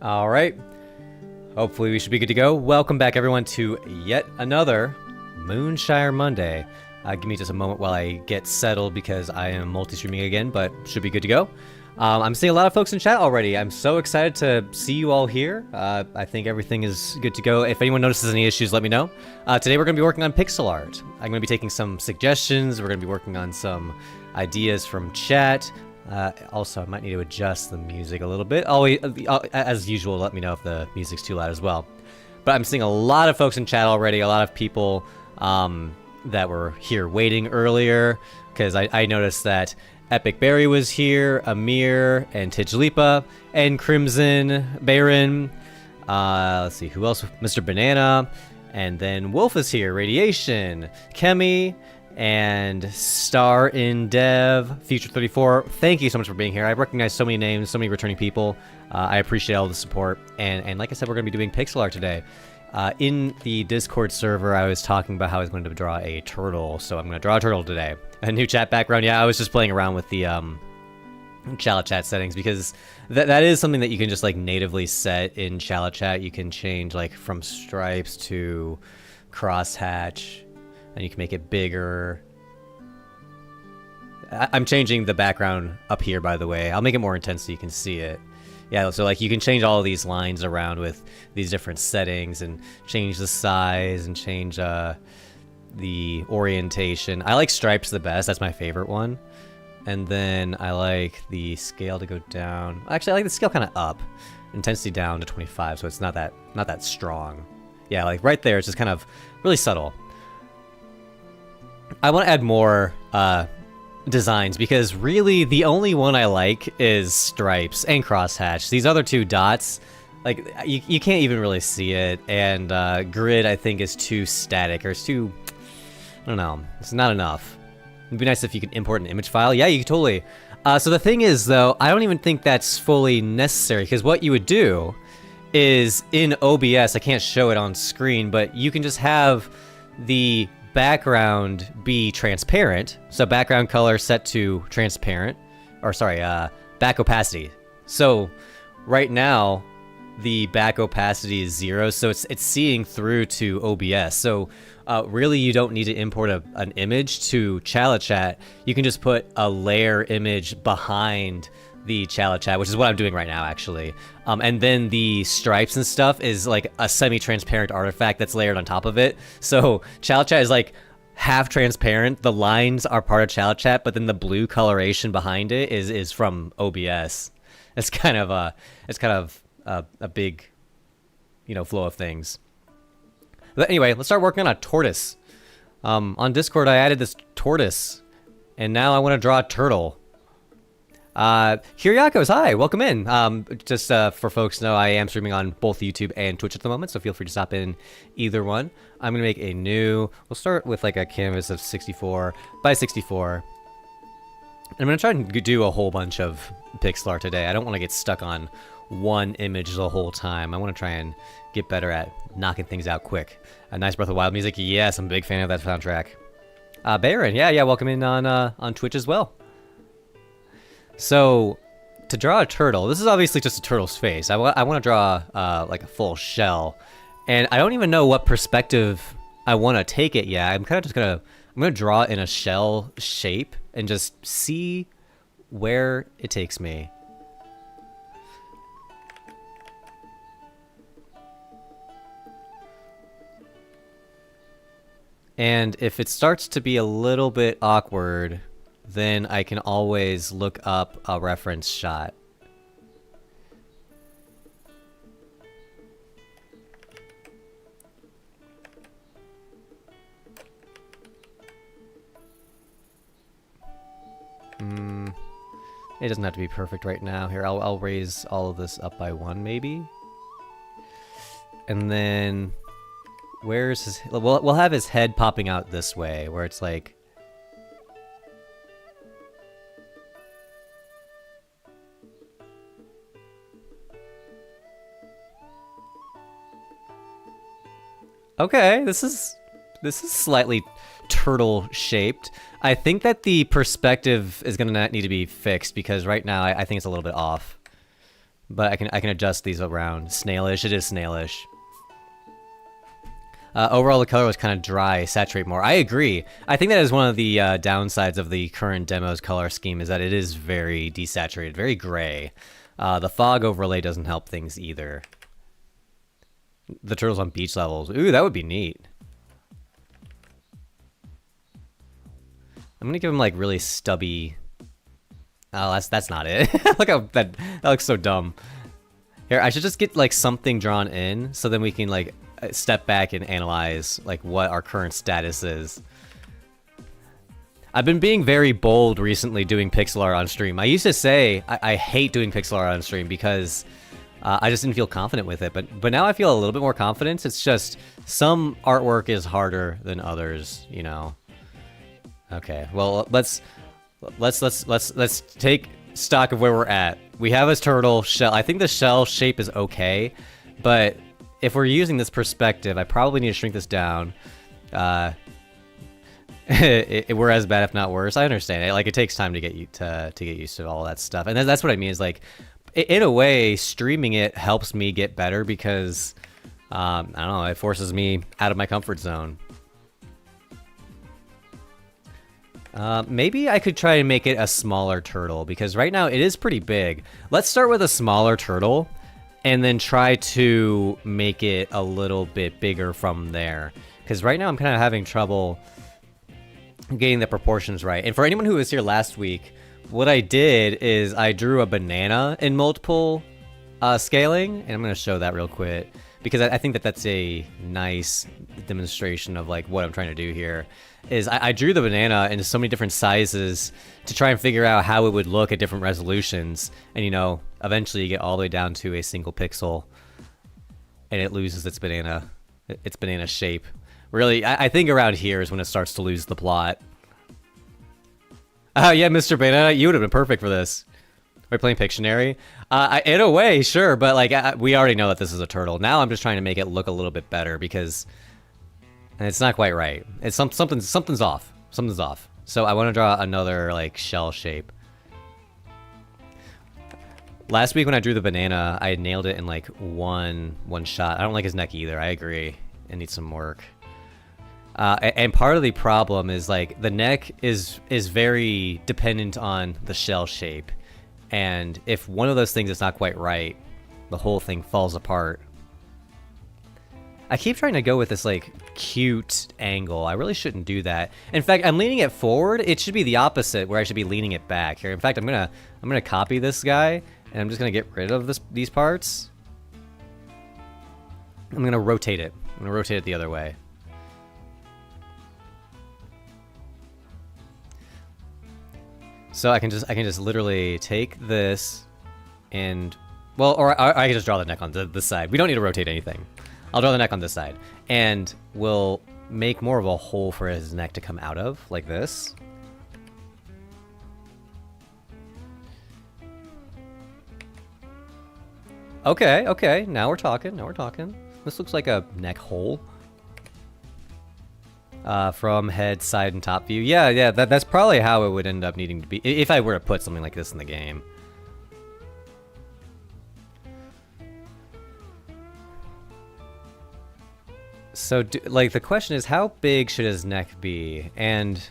All right. Hopefully we should be good to go. Welcome back, everyone, to yet another Moonshire Monday. Give me just a moment while I get settled because I am multi-streaming again, but should be good to go. I'm seeing a lot of folks in chat already. I'm so excited to see you all here. I think everything is good to go. If anyone notices any issues, let me know. Today we're going to be working on pixel art. I'm going to be taking some suggestions. We're going to be working on some ideas from chat. Also, I might need to adjust the music a little bit. Always, as usual, let me know if the music's too loud as well. But I'm seeing a lot of folks in chat already, a lot of people that were here waiting earlier, because I noticed that Epic Berry was here, Amir, and Tijlipa, and Crimson Baron. Let's see, who else? Mr. Banana, and then Wolf is here, Radiation, Kemi, and Star in Dev, Future 34. Thank you so much for being here. I recognize so many names, so many returning people. I appreciate all the support. And like I said, we're going to be doing pixel art today. In the Discord server, I was talking about how I was going to draw a turtle, so I'm going to draw a turtle today. A new chat background. Yeah, I was just playing around with the Chalet Chat settings because that is something that you can just like natively set in Chalet Chat. You can change like from stripes to crosshatch. And you can make it bigger. I'm changing the background up here, by the way. I'll make it more intense so you can see it. Yeah, so like you can change all of these lines around with these different settings and change the size and change the orientation. I like stripes the best. That's my favorite one. And then I like the scale to go down. Actually, I like the scale kind of up. Intensity down to 25, so it's not that strong. Yeah, like right there, it's just kind of really subtle. I want to add more designs because really the only one I like is stripes and crosshatch. These other two dots, like you can't even really see it, and grid I think is too static or it's too, I don't know, it's not enough. It'd be nice if you could import an image file. Yeah, you could totally. So the thing is though, I don't even think that's fully necessary because what you would do is in OBS, I can't show it on screen, but you can just have the background be transparent, so background color set to transparent, or sorry, back opacity. So right now the back opacity is 0, so it's seeing through to OBS. So really you don't need to import an image to Chalet Chat. You can just put a layer image behind the Chalet Chat, which is what I'm doing right now actually. And then the stripes and stuff is like a semi-transparent artifact that's layered on top of it. So Chalet Chat is like half transparent. The lines are part of Chalet Chat, but then the blue coloration behind it is from OBS. It's kind of a big, flow of things. But anyway, let's start working on a tortoise. On Discord, I added this tortoise, and now I want to draw a turtle. Kyriakos, hi, welcome in. Just for folks to know, I am streaming on both YouTube and Twitch at the moment, so feel free to stop in either one. I'm gonna make a new, we'll start with like a canvas of 64 by 64. I'm gonna try and do a whole bunch of pixel art today. I don't want to get stuck on one image the whole time. I want to try and get better at knocking things out quick. A nice Breath of Wild music, yes, I'm a big fan of that soundtrack. Baron, yeah, welcome in on Twitch as well. So, to draw a turtle, this is obviously just a turtle's face. I want to draw like a full shell, and I don't even know what perspective I want to take it yet. I'm kind of just I'm gonna draw it in a shell shape and just see where it takes me. And if it starts to be a little bit awkward, then I can always look up a reference shot. It doesn't have to be perfect right now. Here, I'll raise all of this up by 1 maybe. And then where's his, we'll have his head popping out this way where it's like, okay, this is slightly turtle shaped. I think that the perspective is gonna need to be fixed because right now I think it's a little bit off. But I can adjust these around. Snailish, it is snailish. Overall, the color was kind of dry, saturate more. I agree. I think that is one of the downsides of the current demo's color scheme, is that it is very desaturated, very gray. The fog overlay doesn't help things either. The turtles on beach levels. Ooh, that would be neat. I'm gonna give him like really stubby. Oh, that's not it. Look how that looks so dumb. Here, I should just get like something drawn in, so then we can like step back and analyze like what our current status is. I've been being very bold recently doing pixel art on stream. I used to say I hate doing pixel art on stream because I just didn't feel confident with it, but now I feel a little bit more confident. It's just some artwork is harder than others, you know. Okay, well let's take stock of where we're at. We have a turtle shell. I think the shell shape is okay, but if we're using this perspective, I probably need to shrink this down. We're as bad, if not worse. I understand it. Like, it takes time to get used to all that stuff, and that's what I mean. Is like, in a way, streaming it helps me get better because I don't know. It forces me out of my comfort zone. Maybe I could try and make it a smaller turtle because right now it is pretty big. Let's start with a smaller turtle and then try to make it a little bit bigger from there. Because right now I'm kind of having trouble getting the proportions right. And for anyone who was here last week, what I did is I drew a banana in multiple scaling, and I'm going to show that real quick because I think that that's a nice demonstration of like what I'm trying to do here. Is I drew the banana into so many different sizes to try and figure out how it would look at different resolutions. And, you know, eventually you get all the way down to a single pixel and it loses its banana shape. Really, I think around here is when it starts to lose the plot. Oh, yeah, Mr. Banana, you would have been perfect for this. We're playing Pictionary. In a way, sure, but like we already know that this is a turtle. Now I'm just trying to make it look a little bit better because it's not quite right. It's something's off. Something's off. So I want to draw another like shell shape. Last week when I drew the banana, I nailed it in like one shot. I don't like his neck either. I agree. It needs some work. And part of the problem is like the neck is very dependent on the shell shape. And if one of those things is not quite right, the whole thing falls apart. I keep trying to go with this like cute angle. I really shouldn't do that. In fact, I'm leaning it forward. It should be the opposite, where I should be leaning it back here. In fact, I'm gonna copy this guy, and I'm just gonna get rid of these parts. I'm gonna rotate it. I'm gonna rotate it the other way. So I can just literally take this and, well, or I can just draw the neck on this side. We don't need to rotate anything. I'll draw the neck on this side, and we'll make more of a hole for his neck to come out of, like this. Okay, now we're talking, This looks like a neck hole. From head, side, and top view. Yeah, that's probably how it would end up needing to be, if I were to put something like this in the game. So, like, the question is, how big should his neck be? And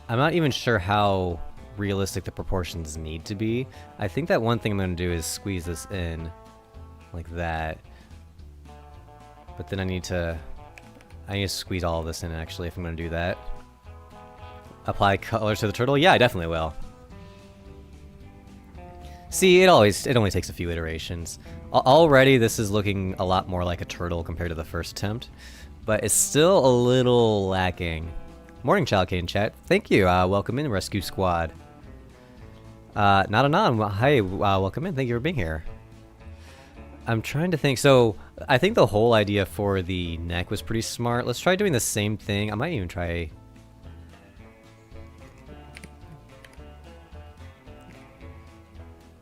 I'm not even sure how realistic the proportions need to be. I think that one thing I'm going to do is squeeze this in like that. But then I need to squeeze all of this in, actually, if I'm going to do that. Apply colors to the turtle? Yeah, I definitely will. See, it only takes a few iterations. Already, this is looking a lot more like a turtle compared to the first attempt. But it's still a little lacking. Morning, Childcade in chat. Thank you. Welcome in, Rescue Squad. Not anon. Hi, welcome in. Thank you for being here. I'm trying to think. So, I think the whole idea for the neck was pretty smart. Let's try doing the same thing. I might even try...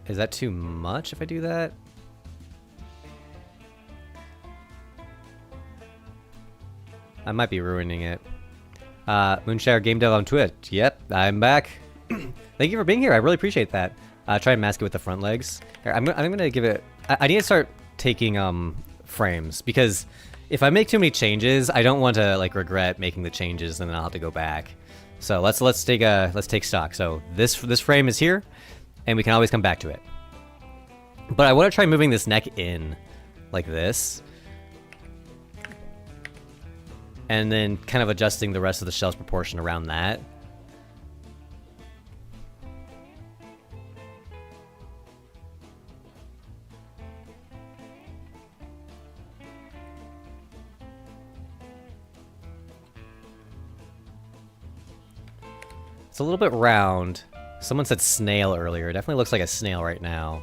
Is that too much if I do that? I might be ruining it. Moonshire Game Dev on Twitch. Yep, I'm back. Thank you for being here. I really appreciate that. Try and mask it with the front legs. Here, I'm gonna give it I need to start taking frames, because if I make too many changes, I don't want to like regret making the changes and then I'll have to go back. So let's take stock. So this frame is here, and we can always come back to it. But I want to try moving this neck in like this, and then kind of adjusting the rest of the shell's proportion around that. It's a little bit round. Someone said snail earlier. It definitely looks like a snail right now.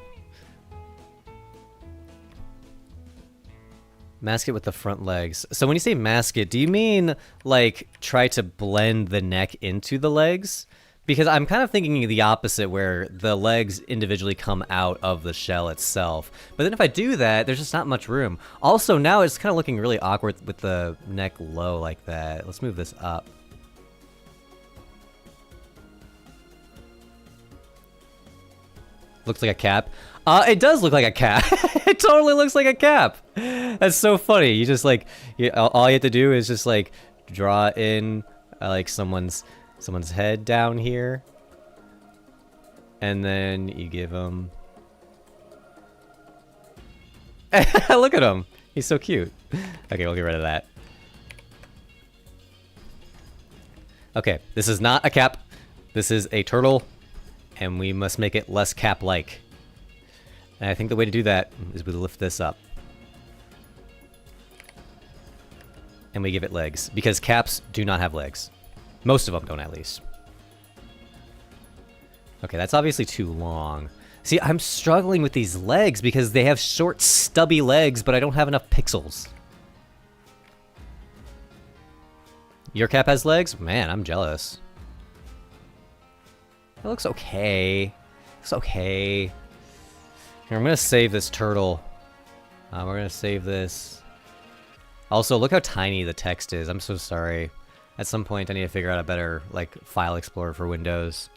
Mask it with the front legs. So when you say mask it, do you mean like try to blend the neck into the legs? Because I'm kind of thinking the opposite, where the legs individually come out of the shell itself. But then if I do that, there's just not much room. Also, now it's kind of looking really awkward with the neck low like that. Let's move this up. Looks like a cap. It does look like a cap. It totally looks like a cap. That's so funny. You just like, all you have to do is just like draw in like someone's head down here, and then you give him. Look at him. He's so cute. Okay, we'll get rid of that. Okay, this is not a cap. This is a turtle. And we must make it less cap-like. And I think the way to do that is we lift this up. And we give it legs. Because caps do not have legs. Most of them don't, at least. Okay, that's obviously too long. See, I'm struggling with these legs because they have short, stubby legs, but I don't have enough pixels. Your cap has legs? Man, I'm jealous. It looks okay. It's okay. Here, I'm gonna save this turtle. We're gonna save this. Also, look how tiny the text is. I'm so sorry. At some point, I need to figure out a better like file explorer for Windows.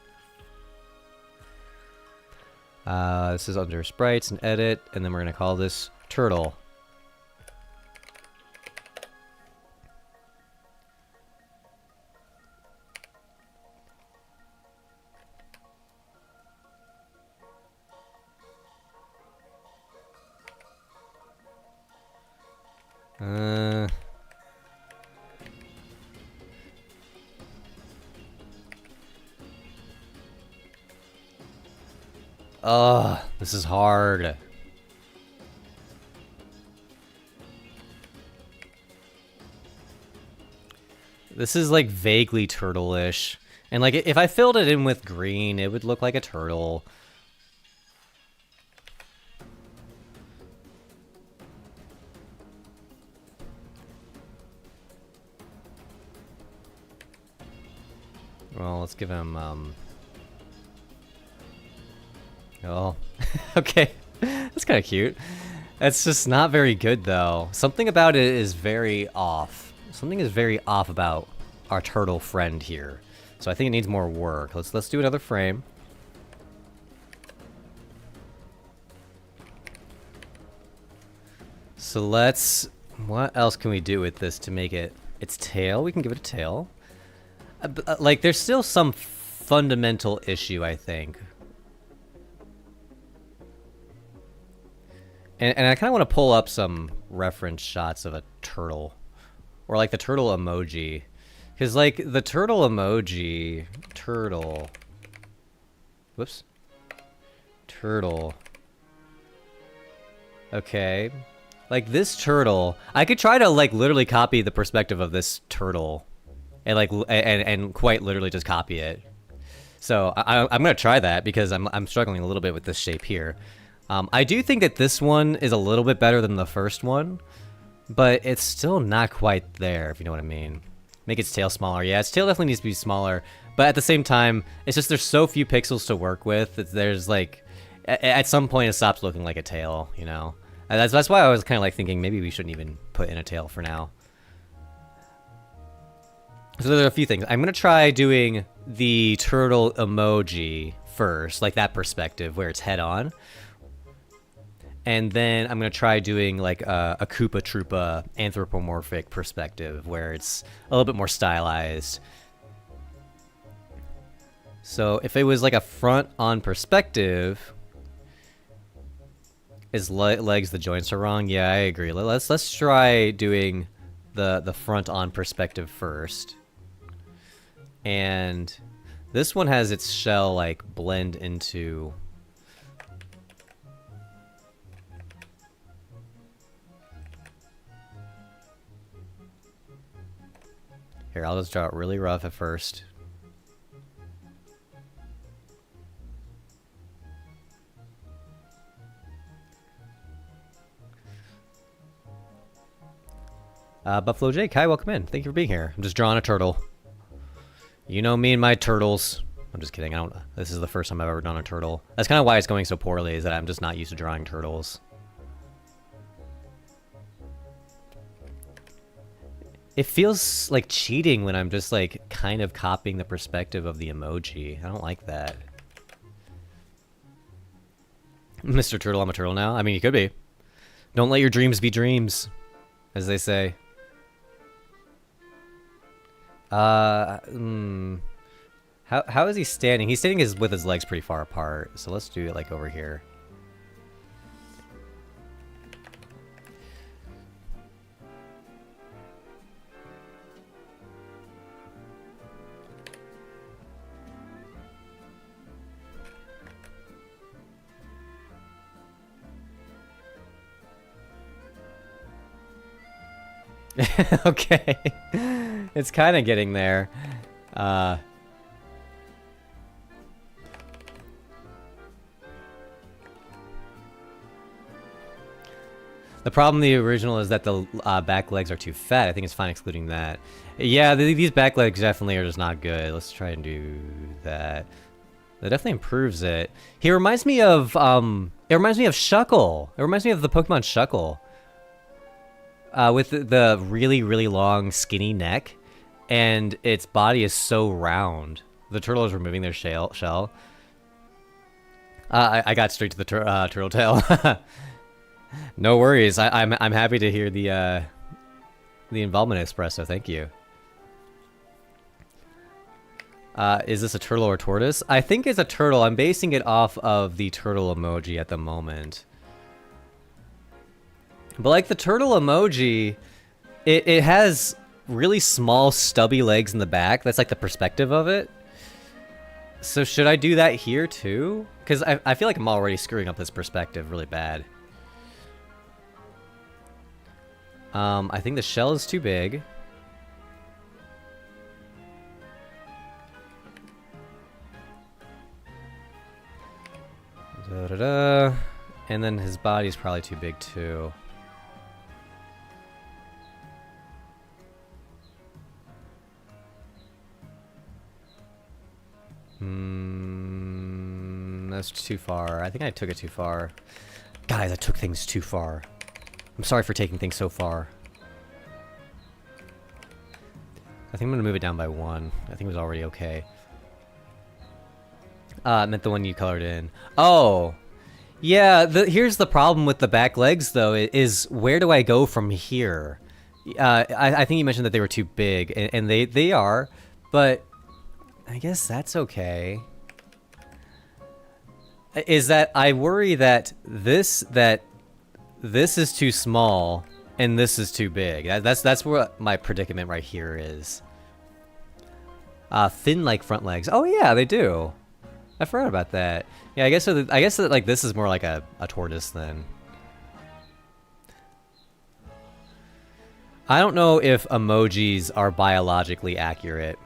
This is under sprites and edit, and then we're gonna call this turtle. This is hard. This is like vaguely turtle-ish. And like if I filled it in with green, it would look like a turtle. Well, let's give him, oh, okay. That's kind of cute. That's just not very good, though. Something about it is very off. Something is very off about our turtle friend here. So I think it needs more work. Let's do another frame. So what else can we do with this to make it its tail? We can give it a tail. Like, there's still some fundamental issue, I think. And I kind of want to pull up some reference shots of a turtle. Or, like, the turtle emoji. Because, like, the turtle emoji... Turtle... Whoops. Turtle. Okay. Like, this turtle... I could try to, like, literally copy the perspective of this turtle. And like, and quite literally just copy it. So I'm gonna try that because I'm struggling a little bit with this shape here. I do think that this one is a little bit better than the first one, but it's still not quite there, if you know what I mean. Make its tail smaller. Yeah, its tail definitely needs to be smaller, but at the same time, it's just there's so few pixels to work with. There's like, at some point it stops looking like a tail, you know. And that's why I was kind of like thinking maybe we shouldn't even put in a tail for now. So there are a few things. I'm going to try doing the turtle emoji first, like that perspective where it's head on. And then I'm going to try doing like a Koopa Troopa anthropomorphic perspective where it's a little bit more stylized. So if it was like a front-on perspective, his legs, the joints are wrong. Yeah, I agree. Let's try doing the front-on perspective first. And this one has its shell like blend into. Here, I'll just draw it really rough at first. Buffalo Jake, hi, welcome in. Thank you for being here. I'm just drawing a turtle. You know me and my turtles. I'm just kidding. This is the first time I've ever drawn a turtle. That's kind of why it's going so poorly, is that I'm just not used to drawing turtles. It feels like cheating when I'm just like kind of copying the perspective of the emoji. I don't like that. Mr. Turtle, I'm a turtle now. I mean, you could be. Don't let your dreams be dreams, as they say. How is he standing? He's standing with his legs pretty far apart. So let's do it like over here. Okay. It's kind of getting there. The problem with the original is that the back legs are too fat. I think it's fine excluding that. Yeah, these back legs definitely are just not good. Let's try and do that. That definitely improves it. He reminds me of, it reminds me of Shuckle. It reminds me of the Pokemon Shuckle. With the really, really long, skinny neck, and its body is so round. The turtle is removing their shell. I got straight to the turtle tail. No worries. I'm happy to hear the involvement expressed. So thank you. Is this a turtle or tortoise? I think it's a turtle. I'm basing it off of the turtle emoji at the moment. But like the turtle emoji, it has really small stubby legs in the back. That's like the perspective of it. So should I do that here too? Because I feel like I'm already screwing up this perspective really bad. I think the shell is too big. Da-da-da. And then his body's probably too big too. That's too far. I think I took it too far. Guys, I took things too far. I'm sorry for taking things so far. I think I'm gonna move it down by 1. I think it was already okay. I meant the one you colored in. Oh! Yeah, here's the problem with the back legs, though, is where do I go from here? I think you mentioned that they were too big, and they are, but I guess that's okay. Is that I worry that this is too small and this is too big. That's what my predicament right here is. Thin like front legs. Oh yeah, they do. I forgot about that. Yeah, I guess so. I guess that like this is more like a tortoise then. I don't know if emojis are biologically accurate.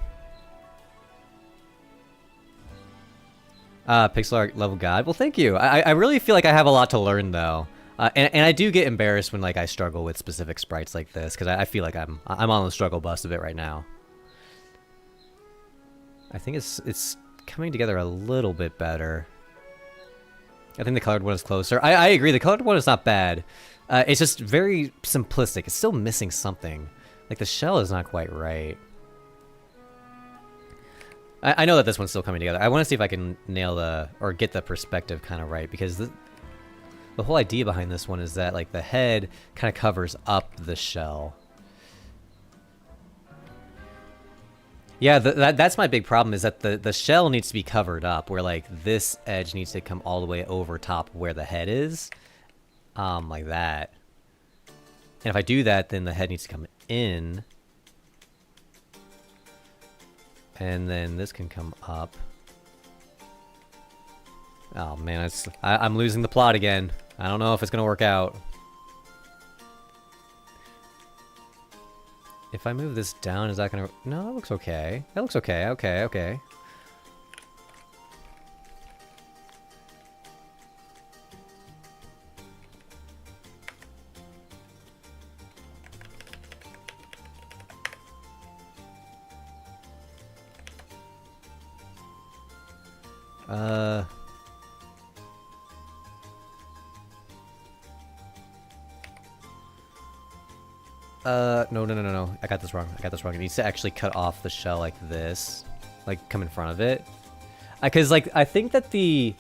Pixel art level god. Well, thank you. I really feel like I have a lot to learn though, and I do get embarrassed when like I struggle with specific sprites like this because I feel like I'm on the struggle bus of it right now. I think it's coming together a little bit better. I think the colored one is closer. I agree. The colored one is not bad. It's just very simplistic. It's still missing something. Like the shell is not quite right. I know that this one's still coming together. I want to see if I can nail or get the perspective kind of right because the whole idea behind this one is that like the head kind of covers up the shell. Yeah, that's my big problem, is that the shell needs to be covered up, where like this edge needs to come all the way over top where the head is, like that. And if I do that, then the head needs to come in, and then this can come up. Oh man, I'm losing the plot again. I don't know if it's gonna work out. If I move this down, is that gonna... No, that looks okay. That looks okay. Okay, okay. No. I got this wrong. It needs to actually cut off the shell like this. Like, come in front of it. Because, like, I think that the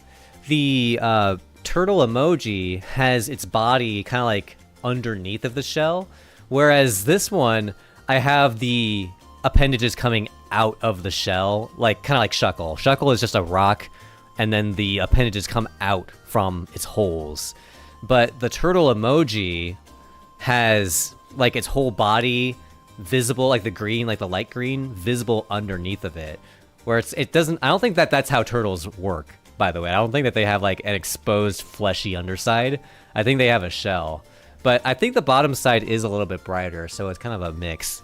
turtle emoji has its body kind of, like, underneath of the shell. Whereas this one, I have the appendages coming out of the shell. Like, kind of like Shuckle. Shuckle is just a rock, and then the appendages come out from its holes. But the turtle emoji has... like its whole body visible, like the green, like the light green, visible underneath of it. Where it doesn't, I don't think that that's how turtles work, by the way. I don't think that they have like an exposed fleshy underside. I think they have a shell. But I think the bottom side is a little bit brighter, so it's kind of a mix.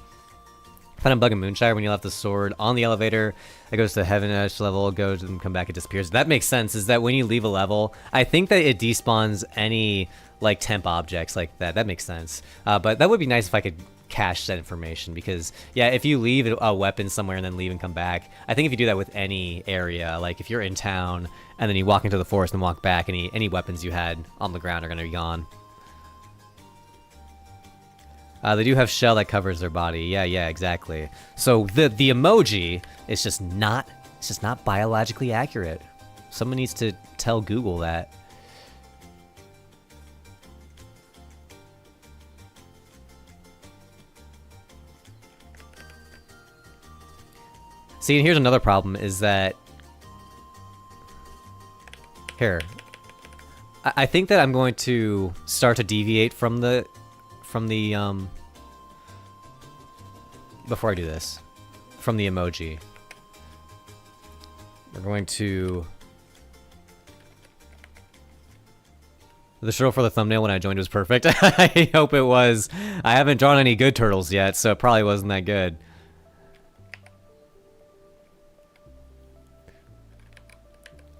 Find a bug in Moonshire when you left the sword on the elevator. It goes to the Heaven Edge level, goes and come back, it disappears. That makes sense, is that when you leave a level, I think that it despawns any like temp objects like that. That makes sense. But that would be nice if I could cache that information, because yeah, if you leave a weapon somewhere and then leave and come back, I think if you do that with any area, like if you're in town and then you walk into the forest and walk back, any weapons you had on the ground are going to be gone. They do have shell that covers their body. Yeah, exactly. So the emoji is just not, it's just not biologically accurate. Someone needs to tell Google that. See, and here's another problem, is that... Here. I think that I'm going to start to deviate from the... Before I do this. From the emoji. We're going to... The shuttle for the thumbnail when I joined was perfect. I hope it was. I haven't drawn any good turtles yet, so it probably wasn't that good.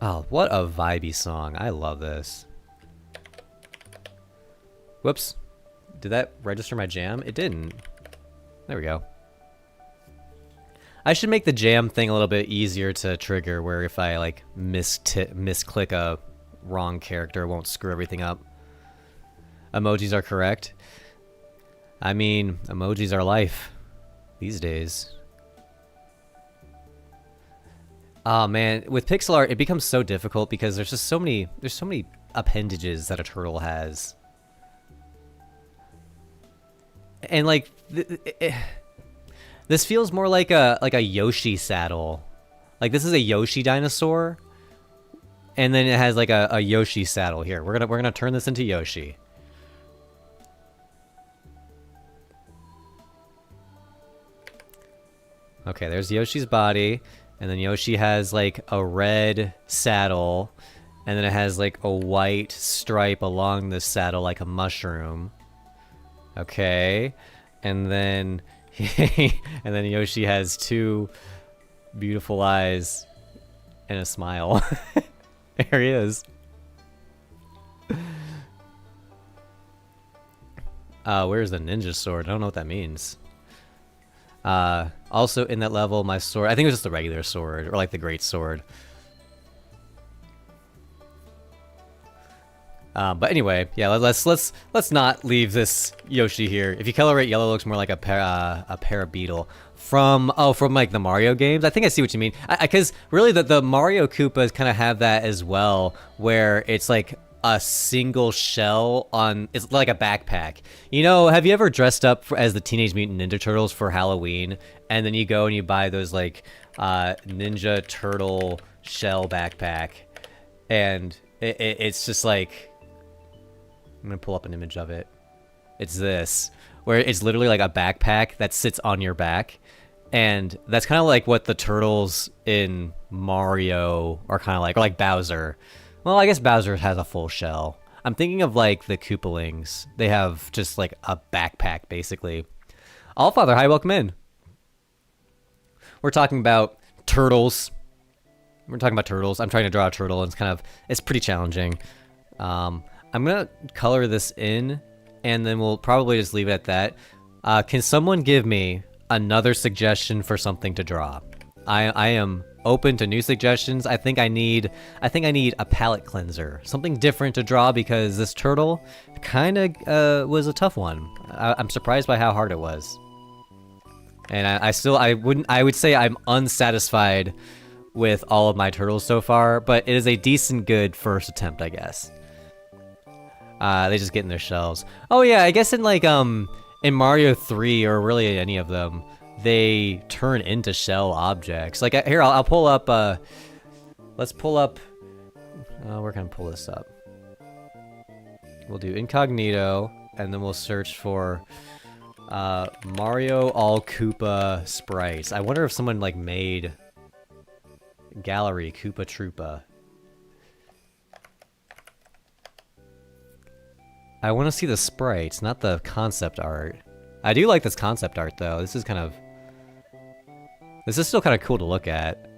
Oh, what a vibey song. I love this. Whoops. Did that register my jam? It didn't. There we go. I should make the jam thing a little bit easier to trigger, where if I like misclick a wrong character, it won't screw everything up. Emojis are correct. I mean, emojis are life these days. Oh man, with pixel art, it becomes so difficult because there's just so many appendages that a turtle has. And like this feels more like a Yoshi saddle. Like this is a Yoshi dinosaur, and then it has like a Yoshi saddle here. We're gonna turn this into Yoshi. Okay, there's Yoshi's body. And then Yoshi has like a red saddle, and then it has like a white stripe along the saddle like a mushroom. Okay. And then and then Yoshi has two beautiful eyes and a smile. There he is. Where's the ninja sword? I don't know what that means. Also in that level, my sword, I think it was just the regular sword, or like the great sword. But anyway, yeah, let's not leave this Yoshi here. If you color it yellow, it looks more like a parabeetle from like the Mario games. I think I see what you mean. Because really the Mario Koopas kind of have that as well, where it's like a single shell on, it's like a backpack. You know, have you ever dressed up as the Teenage Mutant Ninja Turtles for Halloween, and then you go and you buy those like Ninja Turtle shell backpack, and it's just like, I'm gonna pull up an image of it. It's this, where it's literally like a backpack that sits on your back. And that's kind of like what the turtles in Mario are kind of like, or like Bowser. Well, I guess Bowser has a full shell. I'm thinking of like the Koopalings. They have just like a backpack, basically. Allfather, hi, welcome in. We're talking about turtles. I'm trying to draw a turtle, and it's pretty challenging. I'm gonna color this in, and then we'll probably just leave it at that. Can someone give me another suggestion for something to draw? I am open to new suggestions. I think I need a palette cleanser, something different to draw, because this turtle kind of was a tough one. I'm surprised by how hard it was, and I would say I'm unsatisfied with all of my turtles so far, but it is a decent good first attempt, I guess. They just get in their shells. Oh yeah, I guess in like in Mario 3, or really any of them, they turn into shell objects. Like, here, I'll pull up, let's pull up, where can I pull this up? We'll do incognito, and then we'll search for, Mario All Koopa sprites. I wonder if someone, like, made gallery Koopa Troopa. I want to see the sprites, not the concept art. I do like this concept art, though. This is still kind of cool to look at.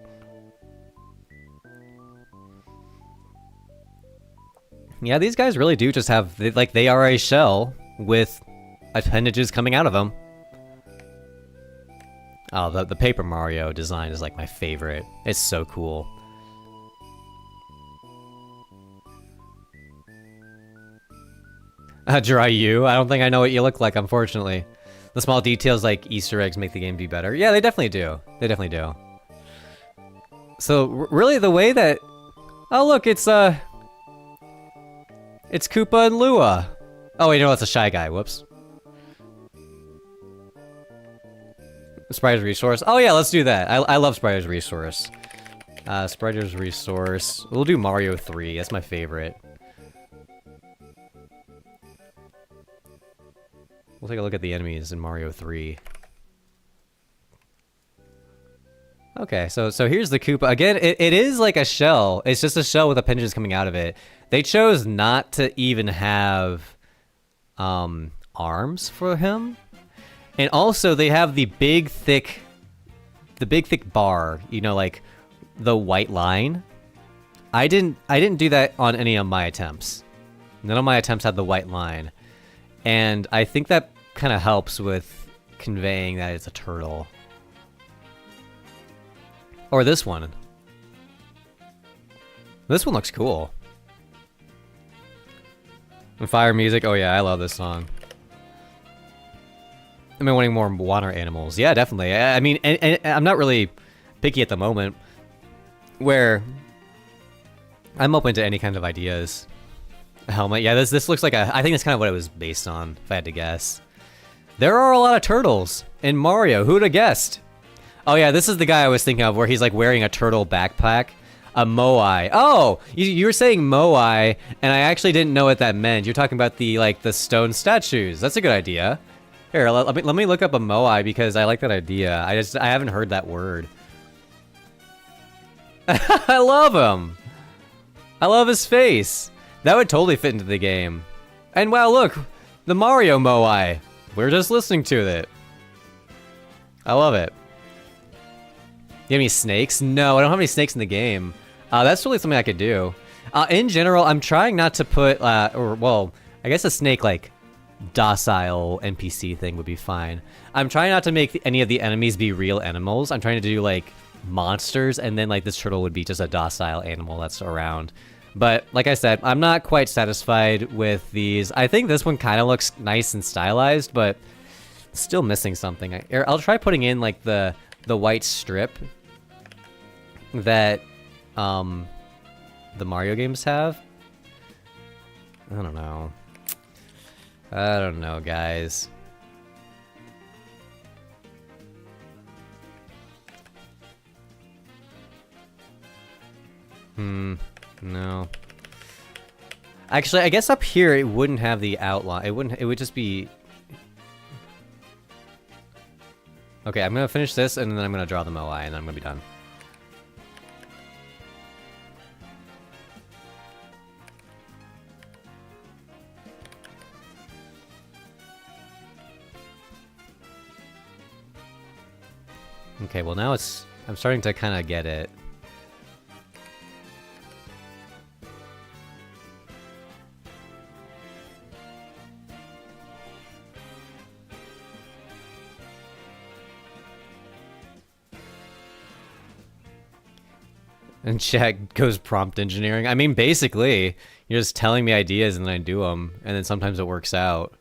Yeah, these guys really do just have, they are a shell with appendages coming out of them. Oh, the Paper Mario design is like my favorite. It's so cool. Dry you? I don't think I know what you look like, unfortunately. The small details like Easter eggs make the game be better. Yeah, they definitely do. They definitely do. So, really the way that... Oh, look, it's Koopa and Lua. Oh, wait, no, it's a Shy Guy. Whoops. Spriter's Resource. Oh, yeah, let's do that. I love Spriter's Resource. Spriter's Resource. We'll do Mario 3. That's my favorite. We'll take a look at the enemies in Mario 3. Okay, so here's the Koopa. Again, it is like a shell. It's just a shell with appendages coming out of it. They chose not to even have arms for him. And also they have the big thick bar, you know, like the white line. I didn't do that on any of my attempts. None of my attempts had the white line. And I think that kind of helps with conveying that it's a turtle. Or this one. This one looks cool. And Fire Music, oh yeah, I love this song. I've been wanting more water animals. Yeah, definitely. I mean, and I'm not really picky at the moment, where I'm open to any kind of ideas. Helmet. Yeah, this looks like I think that's kind of what it was based on, if I had to guess. There are a lot of turtles in Mario. Who'd have guessed? Oh yeah, this is the guy I was thinking of, where he's like wearing a turtle backpack. A moai. Oh, you were saying moai, and I actually didn't know what that meant. You're talking about the stone statues. That's a good idea. Here, let me look up a moai, because I like that idea. I haven't heard that word. I love him. I love his face. That would totally fit into the game. And wow, look, the Mario moai. We're just listening to it. I love it. You have any snakes? No, I don't have any snakes in the game. That's really something I could do. In general, I'm trying not to put, well, I guess a snake, like, docile NPC thing would be fine. I'm trying not to make any of the enemies be real animals. I'm trying to do, like, monsters, and then, like, this turtle would be just a docile animal that's around. But, like I said, I'm not quite satisfied with these. I think this one kind of looks nice and stylized, but still missing something. I'll try putting in, like, the white strip that the Mario games have. I don't know. I don't know, guys. No. Actually, I guess up here it wouldn't have the outline. It would just be... Okay, I'm gonna finish this and then I'm gonna draw the Moai and then I'm gonna be done. Okay, well now I'm starting to kind of get it. And chat goes prompt engineering. I mean, basically, you're just telling me ideas and then I do them, and then sometimes it works out.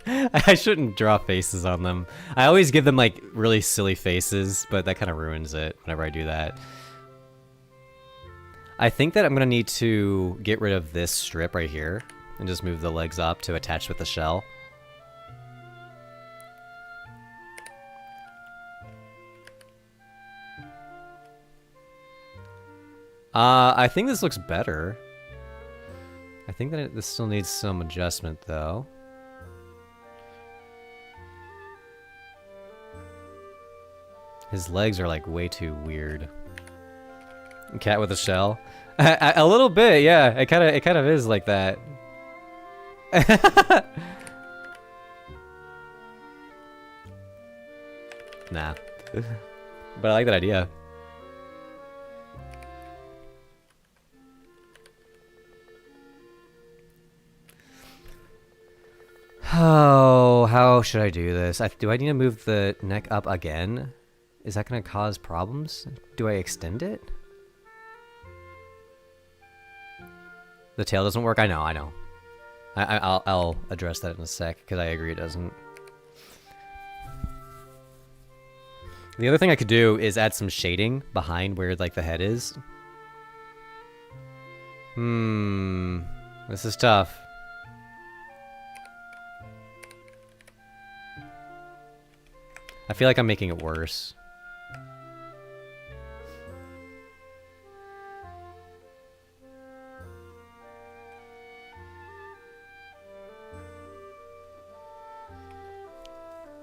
I shouldn't draw faces on them. I always give them like really silly faces, but that kind of ruins it whenever I do that. I think that I'm gonna need to get rid of this strip right here and just move the legs up to attach with the shell. I think this looks better. I think that this still needs some adjustment though. His legs are like way too weird. Cat with a shell? A little bit, yeah. It kind of is like that. Nah. But I like that idea. Oh, how should I do this? Do I need to move the neck up again? Is that going to cause problems? Do I extend it? The tail doesn't work? I know. I'll address that in a sec, because I agree it doesn't. The other thing I could do is add some shading behind where like the head is. This is tough. I feel like I'm making it worse.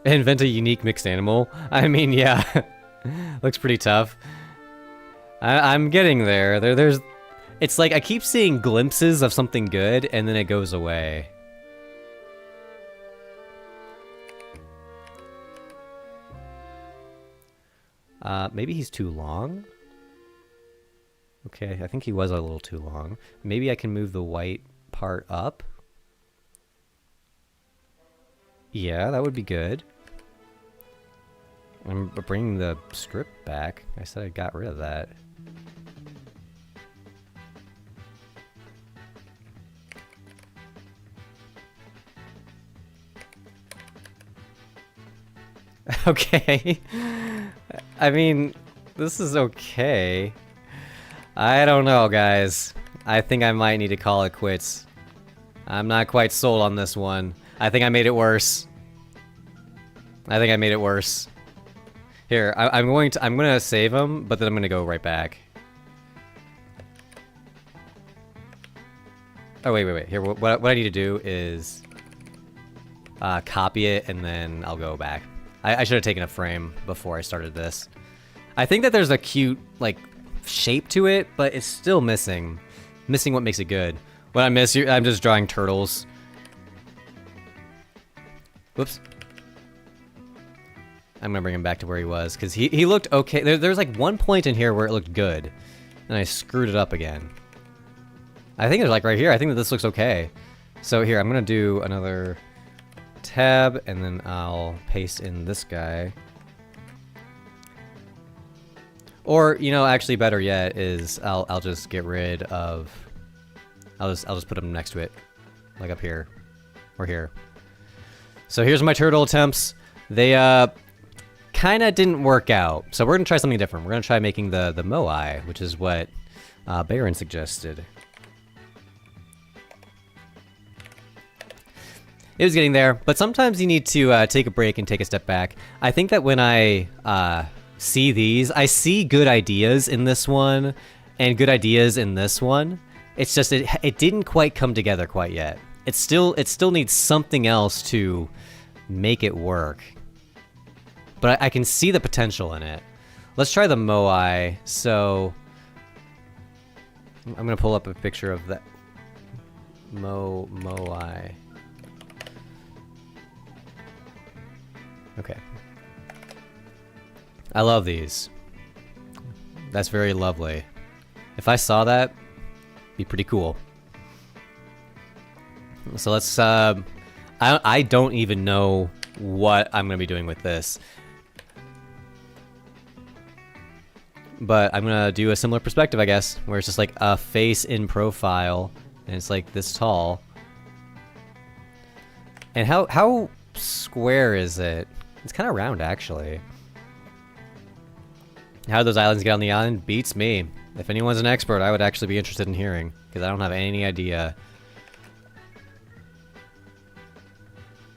Invent a unique mixed animal? I mean, yeah. Looks pretty tough. I'm getting there. There's... It's like I keep seeing glimpses of something good, and then it goes away. Maybe he's too long? Okay, I think he was a little too long. Maybe I can move the white part up? Yeah, that would be good. I'm bringing the strip back. I said I got rid of that. Okay. I mean, this is okay. I don't know, guys. I think I might need to call it quits. I'm not quite sold on this one. I think I made it worse. Here, I'm gonna save him, but then I'm gonna go right back. Oh wait. Here, what I need to do is copy it, and then I'll go back. I should have taken a frame before I started this. I think that there's a cute like shape to it, but it's still missing what makes it good. When I miss you, I'm just drawing turtles. Whoops. I'm gonna bring him back to where he was, because he looked okay. There's like one point in here where it looked good, and I screwed it up again. I think it's like right here. I think that this looks okay. So here, I'm gonna do another tab, and then I'll paste in this guy. Or, you know, actually better yet is I'll just get rid of... I'll just put him next to it. Like up here. Or here. So here's my turtle attempts. They kind of didn't work out. So we're gonna try something different. We're gonna try making the moai, which is what Baron suggested. It was getting there, but sometimes you need to take a break and take a step back. I think that when I see these, I see good ideas in this one and good ideas in this one. It's just it didn't quite come together quite yet. It still needs something else to make it work. But I can see the potential in it. Let's try the moai. So I'm gonna pull up a picture of that moai. Okay. I love these. That's very lovely. If I saw that, it'd be pretty cool. So let's, I don't even know what I'm gonna be doing with this. But I'm gonna do a similar perspective, I guess, where it's just like a face in profile, and it's like this tall. And how square is it? It's kind of round, actually. How do those islands get on the island? Beats me. If anyone's an expert, I would actually be interested in hearing, because I don't have any idea.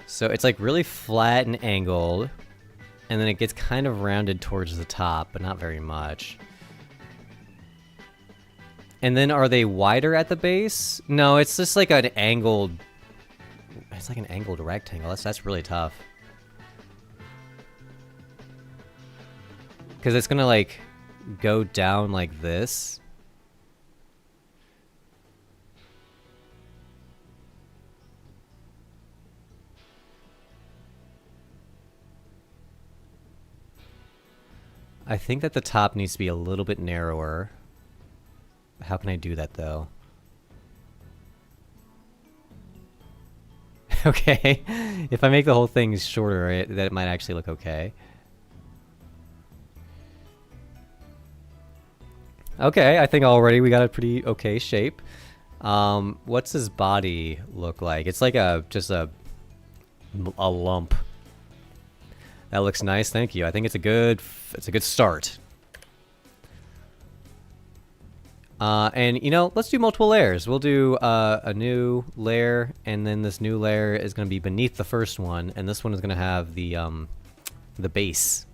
So it's like really flat and angled, and then it gets kind of rounded towards the top, but not very much. And then are they wider at the base? No, it's just like an angled... It's like an angled rectangle. That's really tough. Because it's gonna like go down like this. I think that the top needs to be a little bit narrower. How can I do that though? Okay, if I make the whole thing shorter, that might actually look okay. Okay, I think already we got a pretty okay shape. What's his body look like? It's like just a lump. That looks nice, thank you. I think it's a good start. And you know, let's do multiple layers. We'll do a new layer, and then this new layer is going to be beneath the first one, and this one is going to have the base.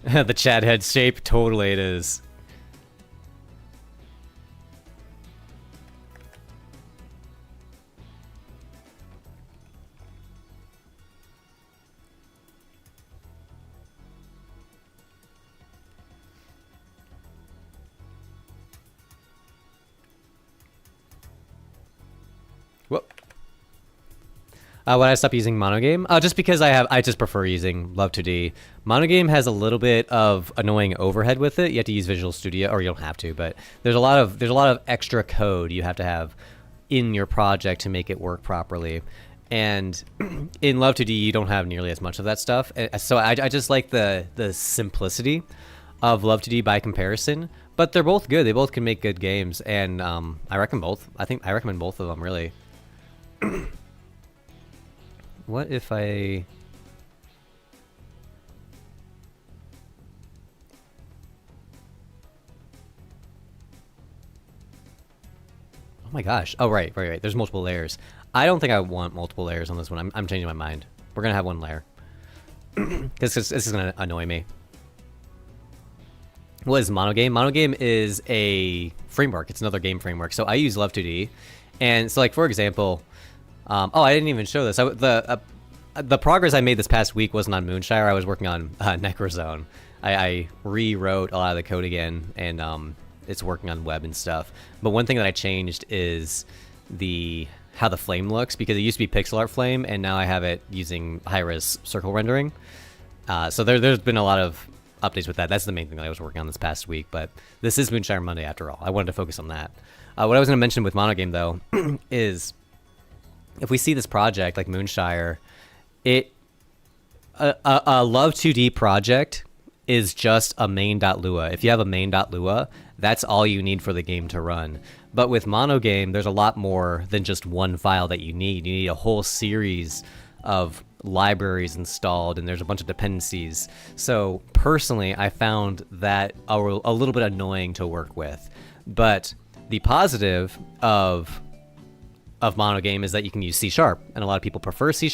The Chad head shape, totally it is. Whoop. When I stop using monogame? Just because I just prefer using Love 2D. Monogame has a little bit of annoying overhead with it. You have to use Visual Studio, or you don't have to, but there's a lot of extra code you have to have in your project to make it work properly. And in Love 2D, you don't have nearly as much of that stuff. So I just like the simplicity of Love 2D by comparison. But they're both good. They both can make good games, and I recommend both. I recommend both of them, really. What if I... Oh my gosh. Oh, right. There's multiple layers. I don't think I want multiple layers on this one. I'm changing my mind. We're going to have one layer. Because this is going to annoy me. What is monogame? Monogame is a framework. It's another game framework. So I use Love 2D. And so, like, for example... oh, I didn't even show this. The progress I made this past week wasn't on Moonshire. I was working on Necrozone. I rewrote a lot of the code again, and it's working on web and stuff. But one thing that I changed is how the flame looks, because it used to be pixel art flame, and now I have it using high-res circle rendering. So there's been a lot of updates with that. That's the main thing that I was working on this past week. But this is Moonshire Monday after all. I wanted to focus on that. What I was going to mention with monogame though is, if we see this project like Moonshire, a Love 2D project is just a main.lua. If you have a main.lua, that's all you need for the game to run. But with monogame, there's a lot more than just one file that you need. You need a whole series of libraries installed, and there's a bunch of dependencies. So personally, I found that a little bit annoying to work with. But the positive of monogame is that you can use C#, and a lot of people prefer C#.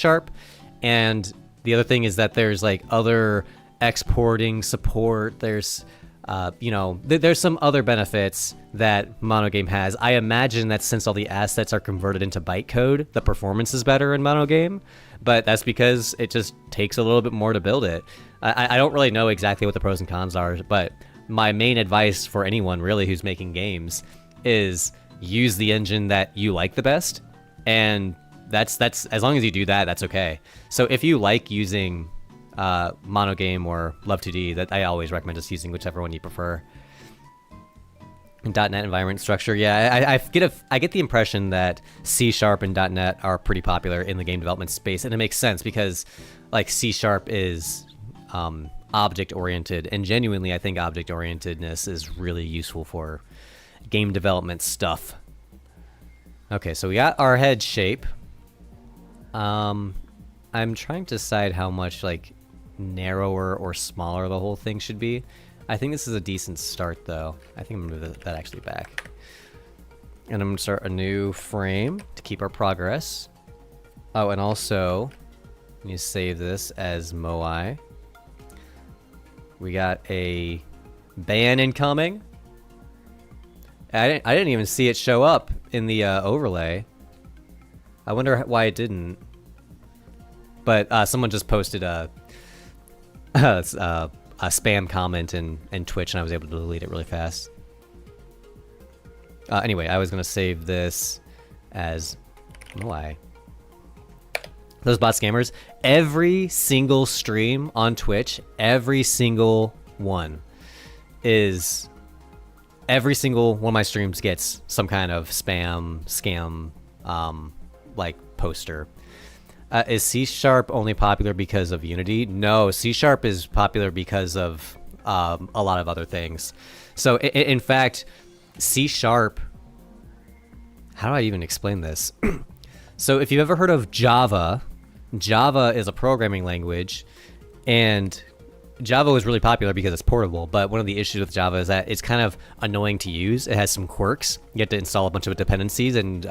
And the other thing is that there's like other exporting support. There's there's some other benefits that monogame has. I imagine that since all the assets are converted into bytecode, the performance is better in monogame, but that's because it just takes a little bit more to build it. I don't really know exactly what the pros and cons are, but my main advice for anyone really who's making games is use the engine that you like the best, and that's as long as you do that, that's okay. So if you like using monogame or Love2D, that I always recommend just using whichever one you prefer. And .NET environment structure, yeah, I get the impression that C# and .NET are pretty popular in the game development space, and it makes sense because like C# is object oriented, and genuinely I think object orientedness is really useful for game development stuff. Okay, so we got our head shape. I'm trying to decide how much like narrower or smaller the whole thing should be. I think this is a decent start though. I think I'm gonna move that actually back. And I'm gonna start a new frame to keep our progress. Oh, and also, let me save this as Moai. We got a ban incoming. I didn't even see it show up in the overlay. I wonder why it didn't. But someone just posted a spam comment in Twitch, and I was able to delete it really fast. Anyway, I was gonna save this as Moai. Those bot scammers, every single stream on Twitch, every single one of my streams gets some kind of scam like poster. Is C# only popular because of Unity? No, C# is popular because of a lot of other things. So in fact, C#, how do I even explain this? So if you've ever heard of Java, Java is a programming language, and Java was really popular because it's portable, but one of the issues with Java is that it's kind of annoying to use. It has some quirks. You have to install a bunch of dependencies, and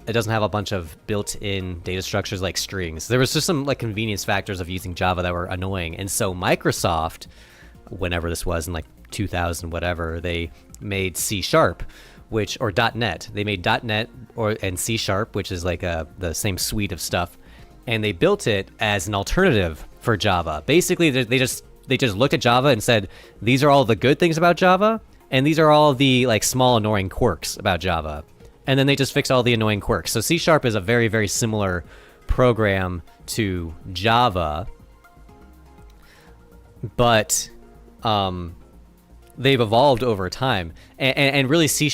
it doesn't have a bunch of built-in data structures like strings. There was just some like convenience factors of using Java that were annoying. And so Microsoft, whenever this was in like 2000 whatever, they made C#, or .NET. They made .NET and C#, which is like the same suite of stuff, and they built it as an alternative for Java. Basically, they just looked at Java and said, these are all the good things about Java, and these are all the like small annoying quirks about Java. And then they just fix all the annoying quirks. So C# is a very, very similar program to Java, but they've evolved over time. And really C#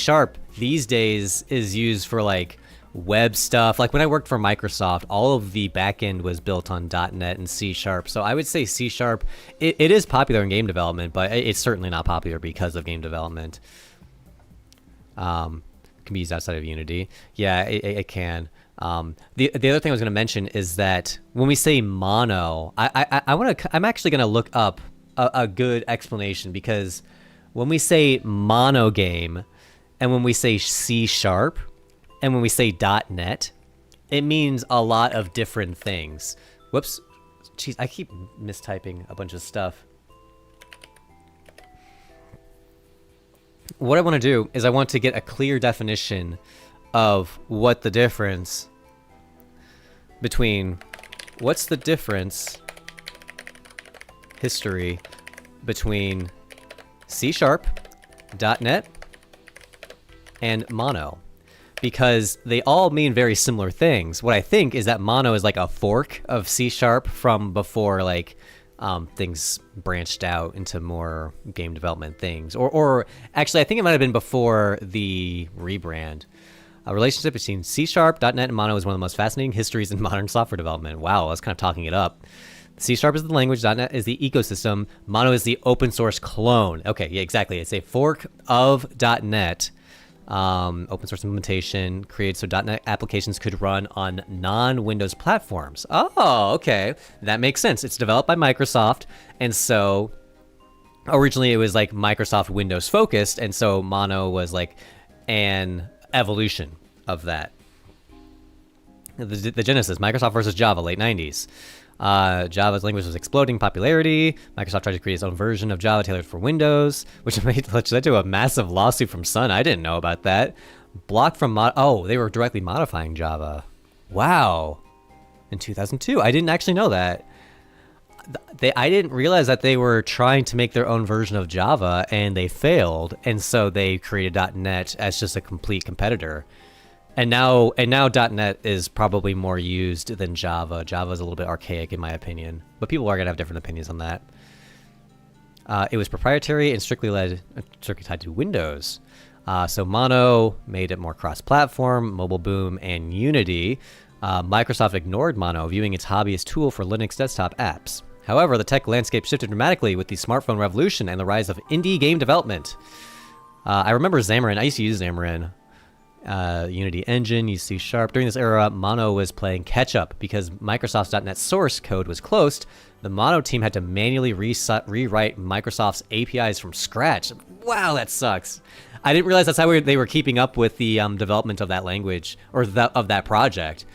these days is used for like web stuff. Like when I worked for Microsoft, all of the backend was built on .NET and C#. So I would say C#, it is popular in game development, but it's certainly not popular because of game development. Can be used outside of Unity. Yeah, it can. The other thing I was going to mention is that when we say mono, I'm actually going to look up a good explanation, because when we say monogame and when we say C# and when we say .NET, it means a lot of different things. Whoops. Jeez, I keep mistyping a bunch of stuff. What I want to do is I want to get a clear definition of what's the difference history between C#, .NET, and mono, because they all mean very similar things. What I think is that mono is like a fork of C# from before like things branched out into more game development things, or actually I think it might have been before the rebrand. A relationship between C#, .NET, and mono is one of the most fascinating histories in modern software development. Wow, I was kind of talking it up. C# is the language, .NET is the ecosystem, Mono is the open source clone. Okay, yeah, exactly. It's a fork of .NET, open source implementation created so .NET applications could run on non-Windows platforms. Oh, okay. That makes sense. It's developed by Microsoft, and so originally it was like Microsoft Windows focused, and so Mono was like an evolution of that. The genesis, Microsoft versus Java, late 90s. Java's language was exploding in popularity. Microsoft tried to create its own version of Java tailored for Windows, which led to a massive lawsuit from Sun. I didn't know about that. Blocked from they were directly modifying Java. Wow. In 2002. I didn't actually know that. I didn't realize that they were trying to make their own version of Java, and they failed, and so they created .NET as just a complete competitor. And now .NET is probably more used than Java. Java is a little bit archaic in my opinion, but people are gonna have different opinions on that. It was proprietary and strictly tied to Windows. So Mono made it more cross-platform, Mobile Boom, and Unity. Microsoft ignored Mono, viewing its hobbyist tool for Linux desktop apps. However, the tech landscape shifted dramatically with the smartphone revolution and the rise of indie game development. I remember Xamarin. I used to use Xamarin. Unity Engine, use C#. During this era, Mono was playing catch-up because Microsoft's .NET source code was closed. The Mono team had to manually rewrite Microsoft's APIs from scratch. Wow, that sucks. I didn't realize that's how they were keeping up with the development of that language, or of that project.